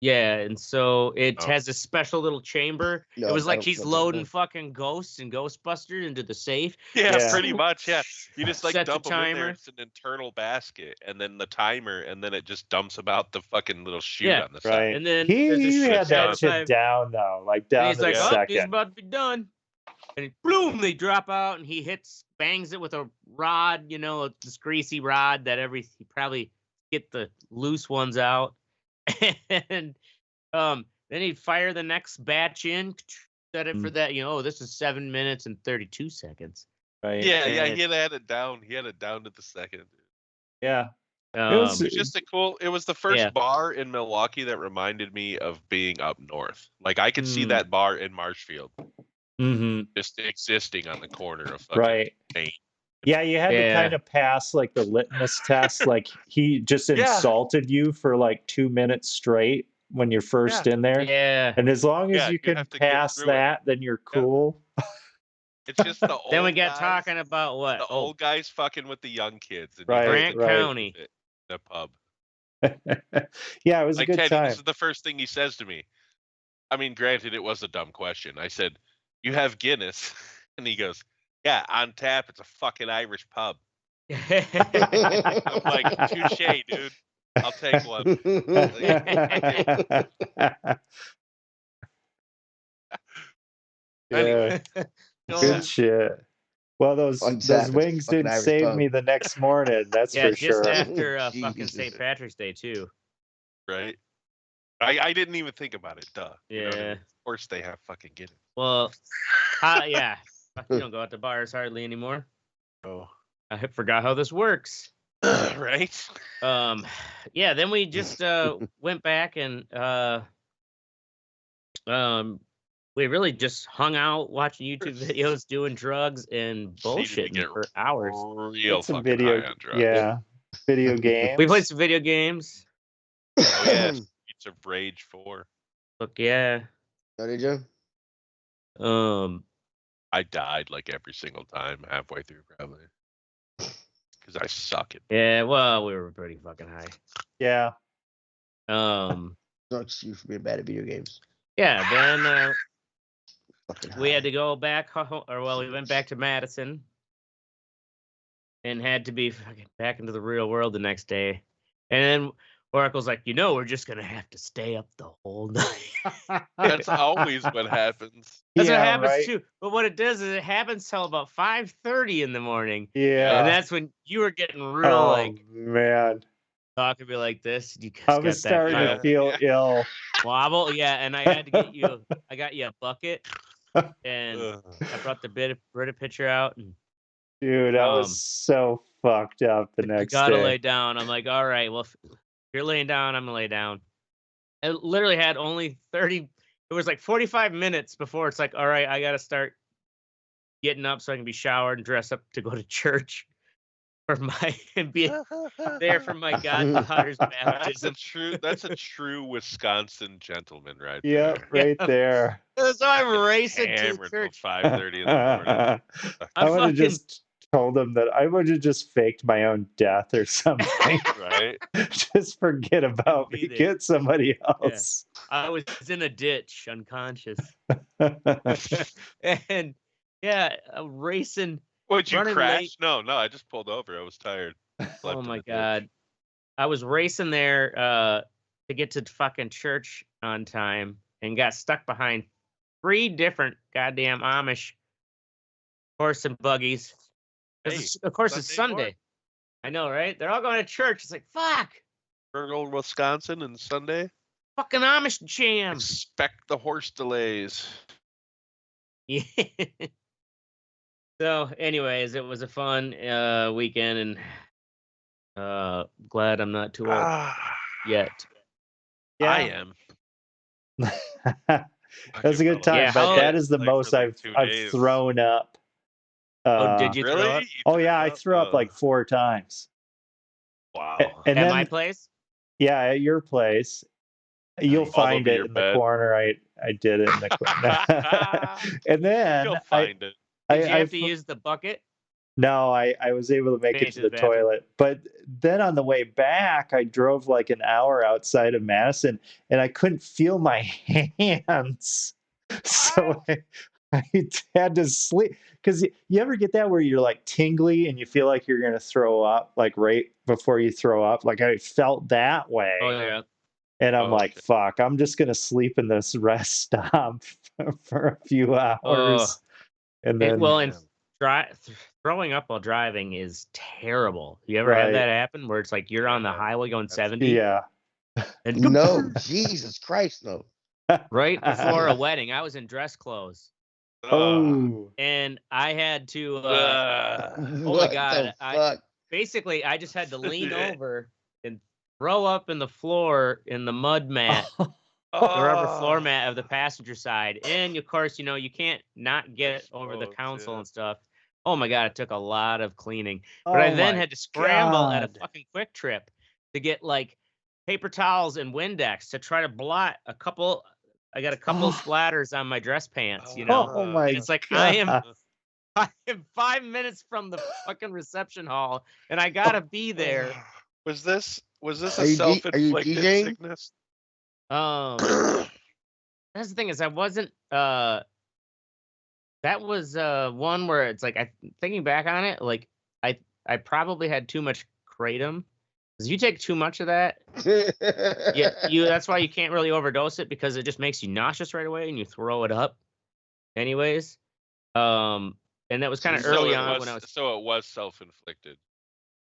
Yeah, and so it Oh. has a special little chamber. No, it was I like don't he's remember loading that. fucking ghosts and Ghostbusters into the safe. Yeah, Yeah. pretty much. Yeah, you just like Set the dump them in there. timer. It's an internal basket, and then the timer, and then it just dumps about the fucking little chute Yeah, on the side. Right. And then he there's a chute had that down shit side. down though, like And down he's to like, the oh, he's second. about to be done. And boom, they drop out, and he bangs it with a rod, this greasy rod that he probably get the loose ones out. And then he'd fire the next batch in, set it for that, this is 7 minutes and 32 seconds. Right. Yeah, And- he had it down. He had it down to the second. Yeah. Um, It was just it was the first Yeah. bar in Milwaukee that reminded me of being up north. Like I could see that bar in Marshfield Mm-hmm. just existing on the corner of fucking Right. Main. Yeah, you had to Yeah. kind of pass like the litmus test. Like he just Yeah. insulted you for like 2 minutes straight when you're first in there. yeah. And as long as Yeah, you you can have to get pass through it. that, then you're cool. It's just the old Then we got guys, talking about what? the old guys fucking with the young kids. And Right, you have Grant to right. County. in the pub. Yeah, it was Like a good Teddy, time. this is the first thing he says to me. I mean, granted, it was a dumb question. I said, "You have Guinness," and he goes, "Yeah, on tap. It's a fucking Irish pub." I'm like, "Touche, dude. I'll take one." Yeah, Don't- good shit. Well, those Untapped wings fucking did Irish save pub. me the next morning. That's Yeah, for just sure. after fucking Jesus. St. Patrick's Day too. Right. I didn't even think about it. Duh. You know what I Yeah. mean? Of course they have fucking Guinness. Well, yeah. Fuck, you don't go out to bars hardly anymore. Oh. I forgot how this works. Right. Yeah. Then we just went back and we really just hung out watching YouTube videos, doing drugs and bullshitting for hours. Real Some fucking video, high on drugs. yeah, video games. We played some video games. Oh yeah, Streets of Rage 4. Look, yeah. Oh, did you? I died like every single time halfway through probably. Because I suck at Yeah, well, we were pretty fucking high. Yeah. No excuse for being bad at video games. Yeah, then Fucking we high. had to go back, we went back to Madison and had to be fucking back into the real world the next day. And then Oracle's like, we're just going to have to stay up the whole night. That's always what happens. That's Yeah, what happens right? too. But what it does is it happens till about 5:30 in the morning. Yeah. And that's when you were getting real man, talking to me like this. You I got was that starting kind to of feel ill. wobble. Yeah, and I had to get you. I got you a bucket, and I brought the Brita pitcher out, and Dude, I was so fucked up the I next gotta day. lay down. I'm like, all right, well, if you're laying down, I'm gonna lay down. I literally had only 30. It was like 45 minutes before it's like, all right, I gotta start getting up so I can be showered and dress up to go to church for my and be there for my goddaughter's baptism. That's a true Wisconsin gentleman right Yep, there. right there. So I'm racing to Hammered till church. 5:30 in the morning. I would have just told him that I would have just faked my own death or something. Right? Just forget about me. there. Get somebody else. I was in a ditch, unconscious, and racing. Would you Running crash? late. No, I just pulled over. I was tired. Oh Slept in my the ditch. god, I was racing there to get to fucking church on time and got stuck behind 3 different goddamn Amish horse and buggies. Hey, Of course, it's Sunday Sunday. morning. I know, right? They're all going to church. It's like, fuck. Old Wisconsin and Sunday. Fucking Amish jam. Expect the horse delays. Yeah. So, anyways, it was a fun weekend, and glad I'm not too old yet. Yeah. I am. That's a good time, Yeah, but how- that is the like, most for, like, I've 2 I've days. thrown up. Did you throw Really? up You Oh threw yeah, I up? threw up like 4 times. Wow. And at then, my place? yeah, at your place, you'll All find over it your in bed. the corner. I did it in the corner. And then You'll find it. Did you I have to use the bucket? No, I was able to make it Finish to his the bathroom. toilet. But then on the way back, I drove like an hour outside of Madison and I couldn't feel my hands. So I had to sleep. Because you ever get that where you're like tingly and you feel like you're going to throw up, like right before you throw up? Like I felt that way. Oh, yeah. And I'm Oh, like, okay. fuck, I'm just going to sleep in this rest stop for a few hours. And then, Throwing up while driving is terrible. You ever have Right. that happen where it's like you're on the Yeah, highway going that's- 70? yeah. And No, Jesus Christ, no. right before a wedding, I was in dress clothes Oh, and I had to. Ugh. Oh my God, The fuck? Basically, I just had to lean over and throw up in the floor in the mud mat, the rubber floor mat of the passenger side. And of course, you can't not get over the Oh, console shit. and stuff. Oh my God, it took a lot of cleaning. But I Oh then my had to scramble at a God. fucking Quick Trip to get like paper towels and Windex to try to blot a couple. I got a couple splatters on my dress pants, Oh my And it's like I God. am 5 minutes from the fucking reception hall, and I gotta be there. Was this Are a you DJing? self-inflicted sickness? That's the thing is I wasn't. That was one where it's like thinking back on it, like I probably had too much kratom. Because you take too much of that, that's why you can't really overdose it because it just makes you nauseous right away and you throw it up. Anyways, And that was kind of So early it on was, when I was. so it was self-inflicted.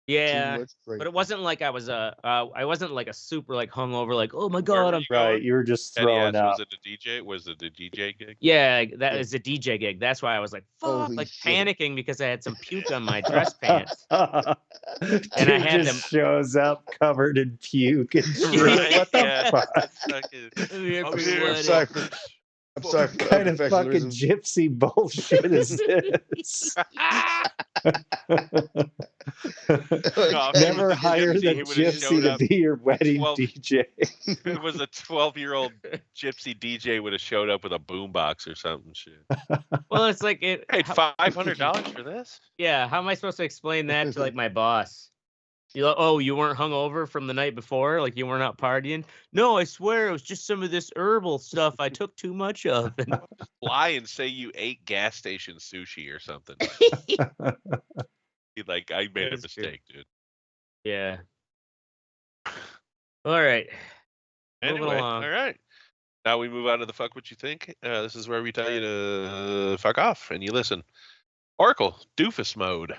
Yeah, much but it wasn't like I was I wasn't like a super like hungover like, oh my Where god, were I'm you Right, going? you were just Eddie throwing asked, up. was it a DJ? Was it a DJ gig? yeah, that Yeah. is a DJ gig. That's why I was like, fuck, Holy like shit. panicking because I had some puke on my dress pants. Dude And I had just them- shows up covered in puke and shit. Right, What the yeah. fuck? It's fucking, I'm here I'm for here, the I'm wedding. sorry for What the kind of fucking unprofessionalism. gypsy bullshit is this? No, if Never it was a hire gypsy, the he would've gypsy showed to up be your wedding 12 DJ. If it was a 12-year-old gypsy DJ, would have showed up with a boombox or something. Shit. Well, it's like it. Paid $500 for this. Yeah, how am I supposed to explain that to like my boss? You like, oh, you weren't hungover from the night before, like you weren't out partying. No, I swear it was just some of this herbal stuff I took too much of. And Just lie and say you ate gas station sushi or something. You'd like, I made a That's true. mistake, dude. yeah. All right. Moving Anyway, along. all right. Now we move on to the fuck what you think. This is where we tell you to fuck off and you listen. Oracle, doofus mode.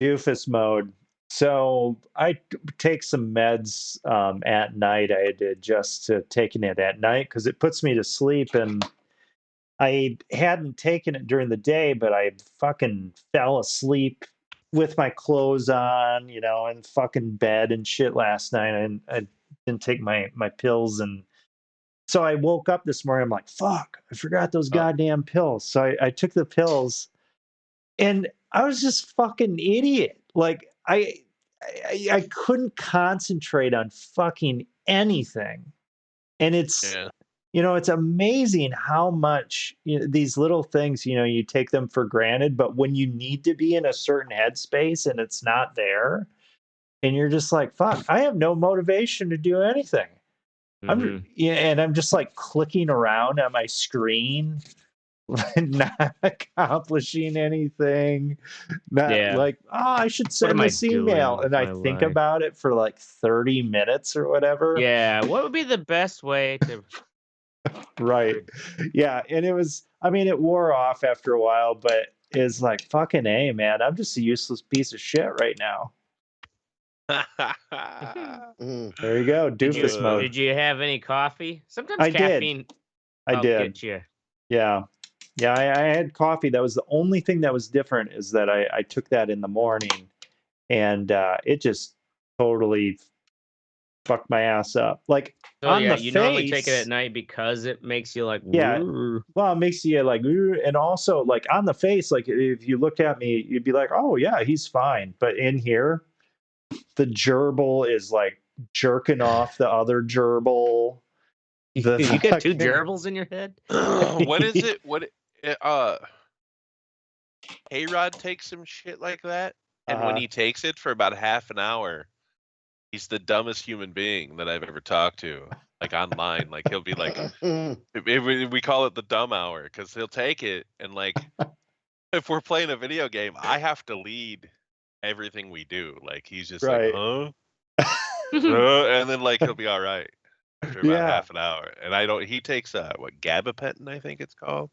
Doofus mode. So I take some meds at night. I had to adjust to taking it at night because it puts me to sleep. And I hadn't taken it during the day, but I fucking fell asleep with my clothes on, you know, in fucking bed and shit last night. And I didn't take my pills. And so I woke up this morning. I'm like, fuck, I forgot those goddamn pills. So I took the pills and I was just fucking idiot. Like I couldn't concentrate on fucking anything. And it's, Yeah. you know, it's amazing how much these little things, you know, you take them for granted, but when you need to be in a certain headspace and it's not there, and you're just like, fuck, I have no motivation to do anything. And I'm just like clicking around on my screen, not accomplishing anything. Not Yeah. like, oh, I should am send I this email. doing And with I my think life? about it for like 30 minutes or whatever. Yeah. What would be the best way to? Right. Yeah. And it was, I mean, it wore off after a while, but it's like, fucking A, man, I'm just a useless piece of shit right now. There you go. Doofus mode. Did you have any coffee? Sometimes I did. caffeine. I help did. Get you. Yeah. Yeah. I had coffee. That was the only thing that was different is that I took that in the morning and it just totally fucked my ass up. Like So on yeah, the you face, normally take it at night because it makes you like, yeah. "Woo." Well, it makes you like, "Ooh," and also like on the face, like if you look at me, you'd be like, oh yeah, he's fine. But in here, the gerbil is like jerking off the other gerbil. You got two gerbils in your head. What is it? A-Rod takes some shit like that, and when he takes it for about half an hour, he's the dumbest human being that I've ever talked to. Like online, like he'll be like, we call it the dumb hour because he'll take it and like, if we're playing a video game, I have to lead everything we do. Like he's just Right. like, and then like he'll be all right after about half an hour. And I don't. He takes what gabapentin, I think it's called.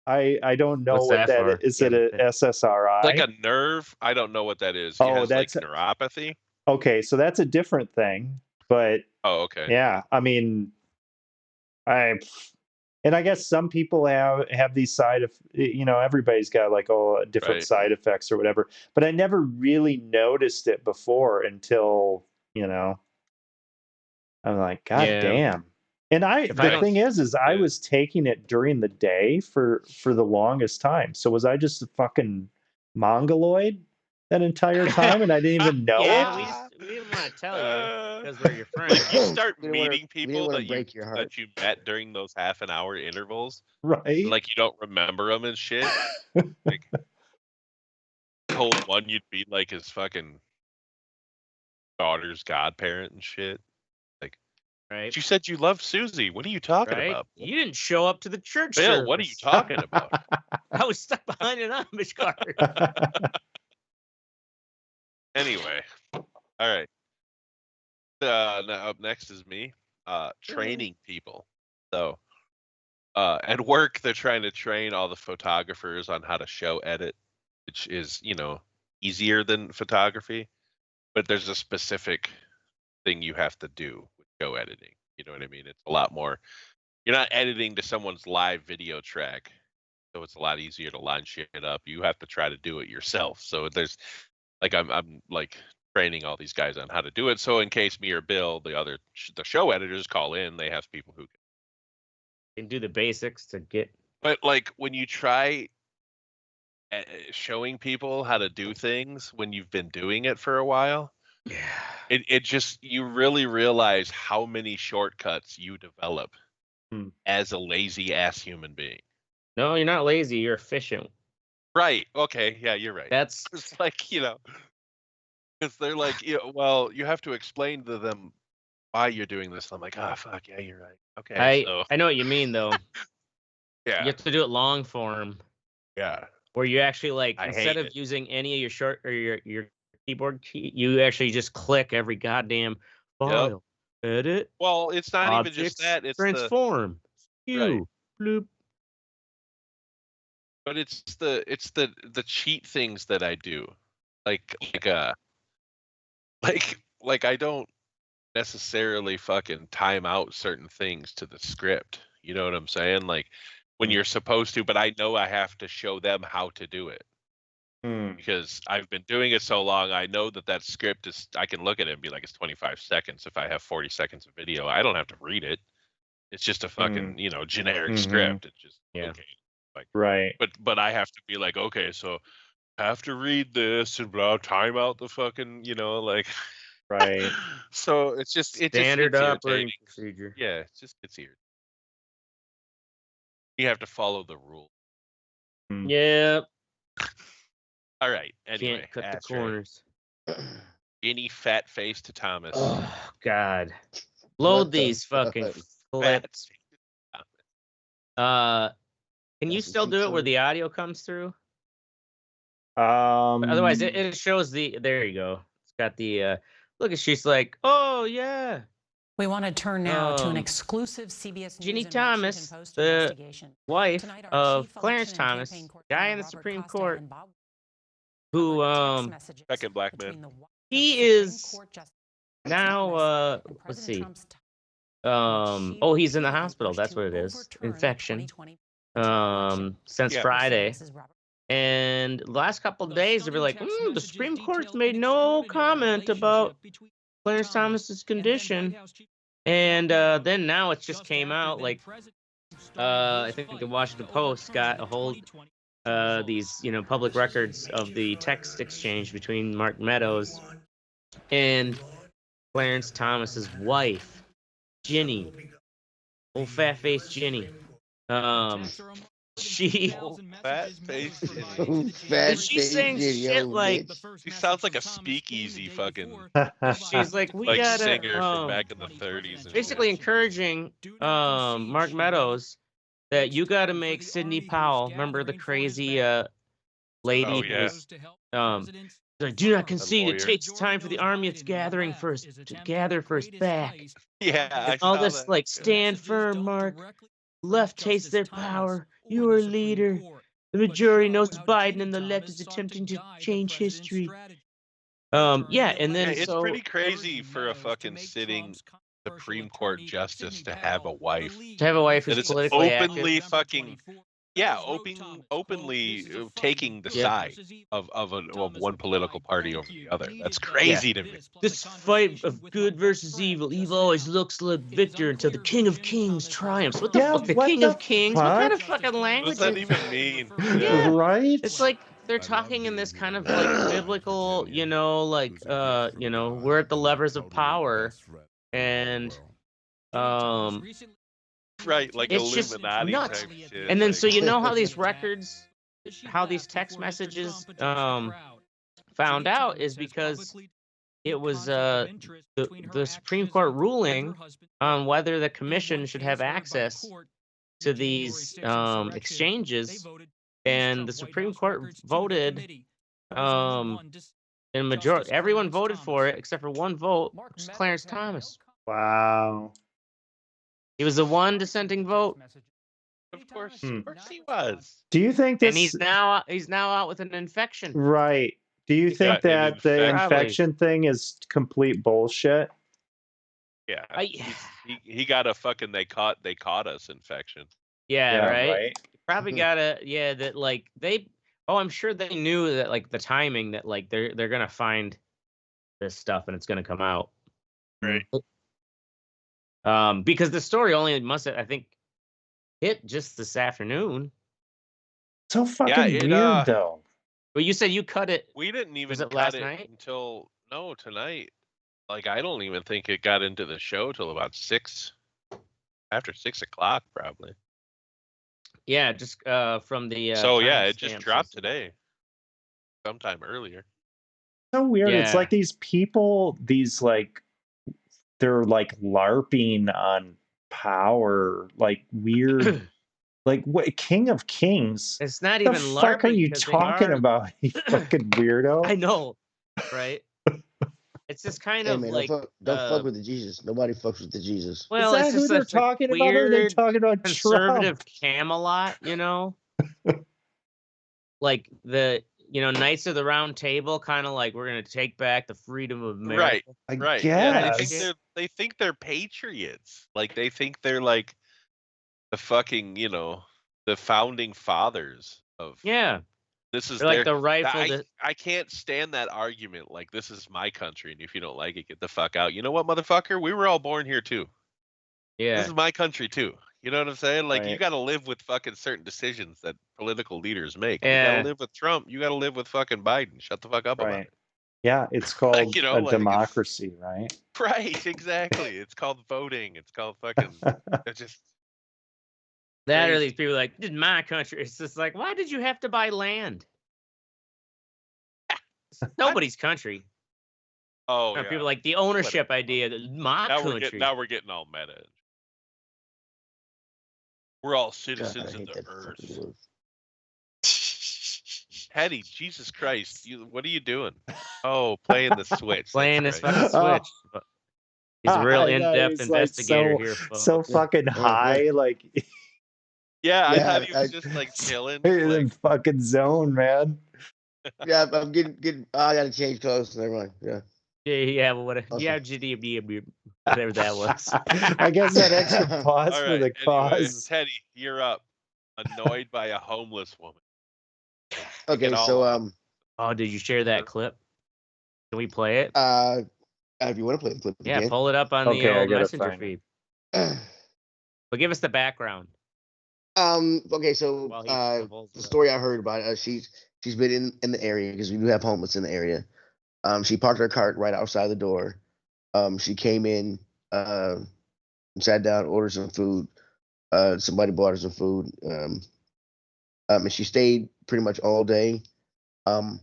I don't know What's what that for? is. It a SSRI? Like a nerve. I don't know what that is. He has that's like neuropathy. Okay, so that's a different thing. But Oh, okay. yeah, I mean, I guess some people have these you know, everybody's got like different side effects or whatever. But I never really noticed it before until, you know, I'm like, God damn. And the thing is I was taking it during the day for the longest time. So was I just a fucking mongoloid that entire time and I didn't even know it? We didn't want to tell you because we're your friends. Like you start We didn't wanna- meeting we didn't people wanna that break your heart. you met during those half an hour intervals, Right? like you don't remember them and shit. Like told one you'd be like his fucking daughter's godparent and shit. Like, Right. you said you love Susie. What are you talking about? You didn't show up to the church. Bill, what are you talking about? I was stuck behind an Amish car. Anyway, all right. Now up next is me, training people. So At work, they're trying to train all the photographers on how to show edit, which is, easier than photography. But there's a specific thing you have to do with show editing. You know what I mean? It's a lot more. You're not editing to someone's live video track, so it's a lot easier to line shit up. You have to try to do it yourself. So there's like I'm like training all these guys on how to do it. So in case me or Bill, the show editors call in, they have people who can do the basics to get. But like when you try showing people how to do things when you've been doing it for a while, Yeah, it just you really realize how many shortcuts you develop as a lazy ass human being. No, you're not lazy. You're efficient. Right. Okay. Yeah, you're right. That's It's like, because they're like, well, you have to explain to them why you're doing this. I'm like, fuck, yeah, you're right. Okay. I know what you mean though. Yeah. You have to do it long form. Yeah. Where you actually like I instead hate of it. using any of your short or your keyboard key, you actually just click every goddamn file. Edit. Well, it's not Objects, even just that. It's transform. Right. Bloop. But it's the cheat things that I do, like I don't necessarily fucking time out certain things to the script. You know what I'm saying? Like when you're supposed to, but I know I have to show them how to do it because I've been doing it so long. I know that script is. I can look at it and be like, it's 25 seconds. If I have 40 seconds of video, I don't have to read it. It's just a fucking generic script. It's just okay. Like right. But I have to be like, okay, so I have to read this and blah, time out the fucking, like right. So it's just standard it's operating procedure. Yeah, it's irritating. You have to follow the rule. Yep. All right. Anyway, Can't cut the corners. Ginni fat face to Thomas. Oh God. Load these fucking clips. Can you still do it where the audio comes through? Otherwise, it shows the. There you go. It's got the. Look, she's like, oh yeah. We want to turn now to an exclusive CBS News Ginni and Thomas, Washington Post the investigation. wife Tonight, our of chief Clarence election and Thomas, campaign coordinator guy in the Robert Supreme Costa Court, and Bob who covered text messages second black between man. He Supreme is Court Justice now. and Let's President see. Trump's Oh, he's in the hospital. That's what it is. Infection. Since Friday. And the last couple of days, they'll be like, the Supreme Court's made no comment about Clarence Thomas's condition. And then now it just came out, like, I think the Washington Post got a hold these, public records of the text exchange between Mark Meadows and Clarence Thomas's wife, Ginni. Old fat-faced Ginni. She she's saying shit like she sounds like a speakeasy fucking she's like we gotta singer from back in the 30s basically encouraging Mark Meadows that you gotta make Sidney Powell, remember the crazy lady who was like, do not concede, it takes time for the army it's gathering to gather for its back. Yeah, all this like stand firm, Mark. Left takes their power. You are a leader. The majority knows Biden and the left is attempting to change history. Yeah, and then it's pretty crazy for a fucking sitting Supreme Court justice to have a wife. To have a wife who's politically openly active. fucking openly taking the side of one political party over the other. That's crazy to me. This fight of good versus evil. Evil always looks like victor until the King of Kings triumphs. What the fuck? The King of Kings? What kind of fucking language? What does that even mean? Yeah. Right? It's like they're talking in this kind of like biblical, like we're at the levers of power, and right, like it's Illuminati just nuts. type shit. And then so how these records, how these text messages found out is because it was the Supreme Court ruling on whether the commission should have access to these exchanges, and the Supreme Court voted in majority. Everyone voted for it except for one vote, which was Clarence Thomas. Wow. He was the one dissenting vote. Of course Hmm. he was. Do you think this? And he's now out with an infection. Right. Do you He's think got an that the infection. infection thing is complete bullshit? Yeah, I- he got a fucking they caught us infection. Yeah, right. Right. Probably gotta that like they. Oh, I'm sure they knew that like the timing that like they're gonna find this stuff and it's gonna come out. Right. Because the story only must have, I think, hit just this afternoon. So fucking it, weird though. But you said you cut it. We didn't even Was it cut last it night? until tonight. Like I don't even think it got into the show till about 6 after 6 o'clock probably. Yeah, just from the. So yeah, it just timestamps dropped and stuff. today, sometime earlier. So weird. It's Yeah. like these people, they're like LARPing on power, like weird, like what King of Kings? It's not The even fuck are LARPing you 'cause they talking are- about, you fucking weirdo? I know, right? It's just kind Hey of man, like don't fuck with the Jesus. Nobody fucks with the Jesus. well, Is it's that who just they're such a talking about? Or are they weird talking about conservative Trump? Camelot, you know? Like the Knights of the Round Table, kind of like we're gonna take back the freedom of America. I Right. Yeah, guess. they think they're patriots. Like they think they're like the fucking, the founding fathers of Yeah, this is they're like their the rifle. I can't stand that argument. Like this is my country, and if you don't like it, get the fuck out. You know what, motherfucker? We were all born here too. Yeah, This is my country too. You know what I'm saying? Like you Right. got to live with fucking certain decisions that political leaders make. You Yeah. got to live with Trump. You got to live with fucking Biden. Shut the fuck up about Right. it. Yeah, it's called You know, a like, democracy, right? Right, exactly. It's called voting. It's called fucking. It's just that or crazy. these people like, this is my country. It's just like, why did you have to buy land? It's nobody's country. Oh Or yeah. people like the ownership idea that my now country. we're getting all meta. We're all God, I citizens of hate the that fucking earth. word. Hetty, Jesus Christ, what are you doing? Oh, playing the Switch. Playing that's this right. fucking Switch. He's a real I know, in-depth he's, like, investigator here, folks. so fucking high, like Yeah, I Yeah, thought he was I- just like chilling. in Like, fucking zone, man. Yeah, I'm getting. I gotta change clothes. Never mind. Yeah. Yeah, well, what? Awesome. Yeah, GD, whatever that was. I guess that extra pause all for right. the Anyway, cause. Teddy, you're up. Annoyed by a homeless woman. Okay, it all so out. Oh, did you share that clip? Can we play it? if you want to play the clip, you Yeah, can. pull it up on Okay, the I old gotta messenger find it. feed. But give us the background. Okay, so While he pulls it the up. story I heard about it, she's been in the area because we do have homeless in the area. She parked her cart right outside the door. She came in, sat down, ordered some food. Somebody bought her some food. And she stayed pretty much all day. And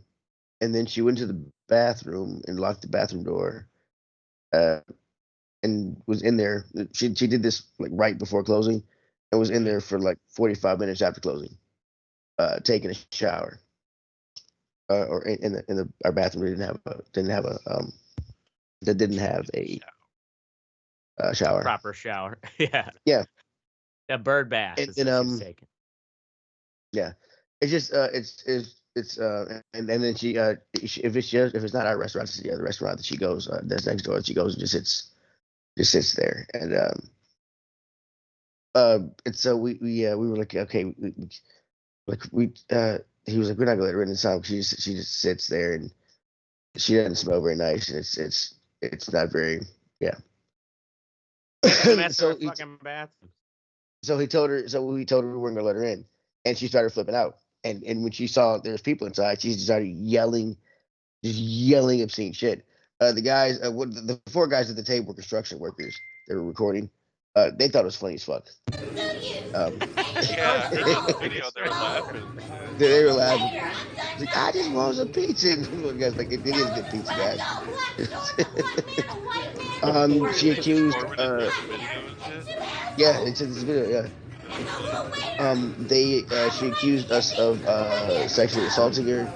then she went to the bathroom and locked the bathroom door. And was in there. She did this like right before closing, and was in there for like 45 minutes after closing, taking a shower. Or in the our bathroom didn't have a shower. Proper shower. Yeah. Yeah. A bird bath. And is then, what she's taking. Yeah, it's just and then she if it's not our restaurant, it's the other restaurant that she goes that's next door. She goes and just sits there, and so we were like, okay, he was like, we're not gonna let her in this time. She just sits there, and she doesn't smell very nice, and it's not very So fucking bathroom. So we told her we weren't gonna let her in, and she started flipping out. And when she saw there's people inside, she started yelling obscene shit. The guys, the 4 guys at the table were construction workers. They were recording. They thought it was funny as fuck. Yeah, I heard on the video they were laughing. They were laughing. Like, I just want some pizza. One guy's like, it is good pizza, guys. She accused. Performative video and shit. Yeah, it's this video. Yeah. She accused us of sexually assaulting her.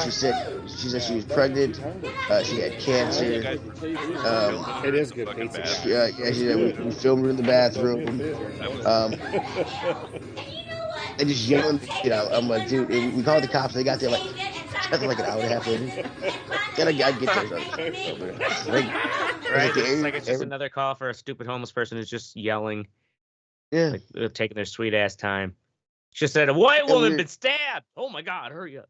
She said she was pregnant. She had cancer. Guys were filming It her in is the good fucking pizza. bathroom. Yeah, she said we filmed her in the bathroom. That was And just yelling, I'm like, dude, we called the cops. They got there like an hour and a half later. And I get there. It's like, Right? the It's like area- it's just another call for a stupid homeless person who's just yelling, yeah. like they're taking their sweet ass time. She just said, a white And woman we're- been stabbed. Oh my God, hurry up.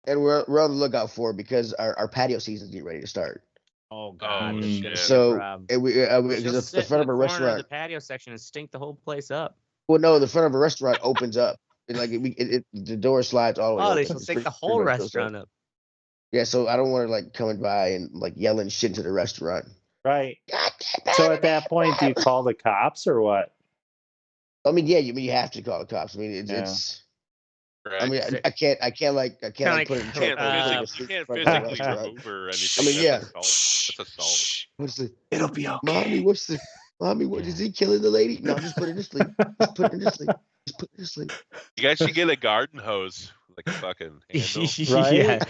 And we're on the lookout for it because our patio season's getting ready to start. Oh God, this is gonna be a So problem. and She'll because sit the front in of a the corner of the restaurant. patio section and stink the whole place up. Well, no, the front of a restaurant opens up. The door slides all the way. Oh, open. they should It's stink the pretty whole much restaurant up. Yeah, so I don't want her like coming by and like yelling shit to the restaurant. Right. So at that point, do you call the cops or what? I mean, yeah, you have to call the cops. I mean, Yeah. it's. right. I mean, I can't put it in you can't physically remove her or anything. I mean, yeah. That's assault. What's the It'll be okay. Mommy, what is he killing the lady? No, just put her to sleep. Just put her to sleep. Just put her to sleep. You guys should get a garden hose, like a fucking handle. Right? Yeah,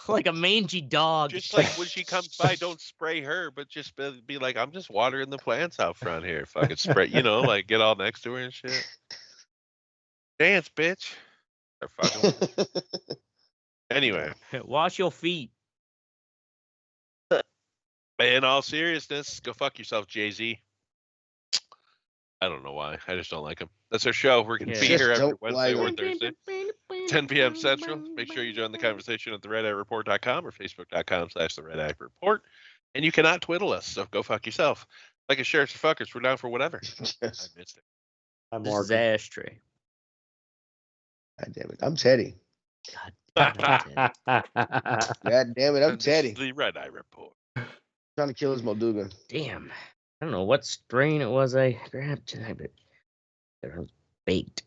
like a mangy dog. Just like when she comes by, don't spray her, but just be like, I'm just watering the plants out front here. Fucking spray, like get all next to her and shit. Dance, bitch. Or fucking. Anyway, Wash your feet. in all seriousness, go fuck yourself, Jay-Z. I don't know why. I just don't like him. That's our show. We're going to be Just here every don't Wednesday like or him. Thursday, 10 p.m. Central. Make sure you join the conversation at theredeyereport.com or facebook.com/theredeyereport. And you cannot twiddle us, so go fuck yourself. Like a sheriff's of fuckers, we're down for whatever. I Yes. missed it. I'm This is Morgan. ashtray. God damn it, I'm Teddy. God damn it. God damn it, I'm And this is Teddy. the Red Eye Report. Trying to kill his Moldugan. Damn. I don't know what strain it was I grabbed tonight, but it was baked.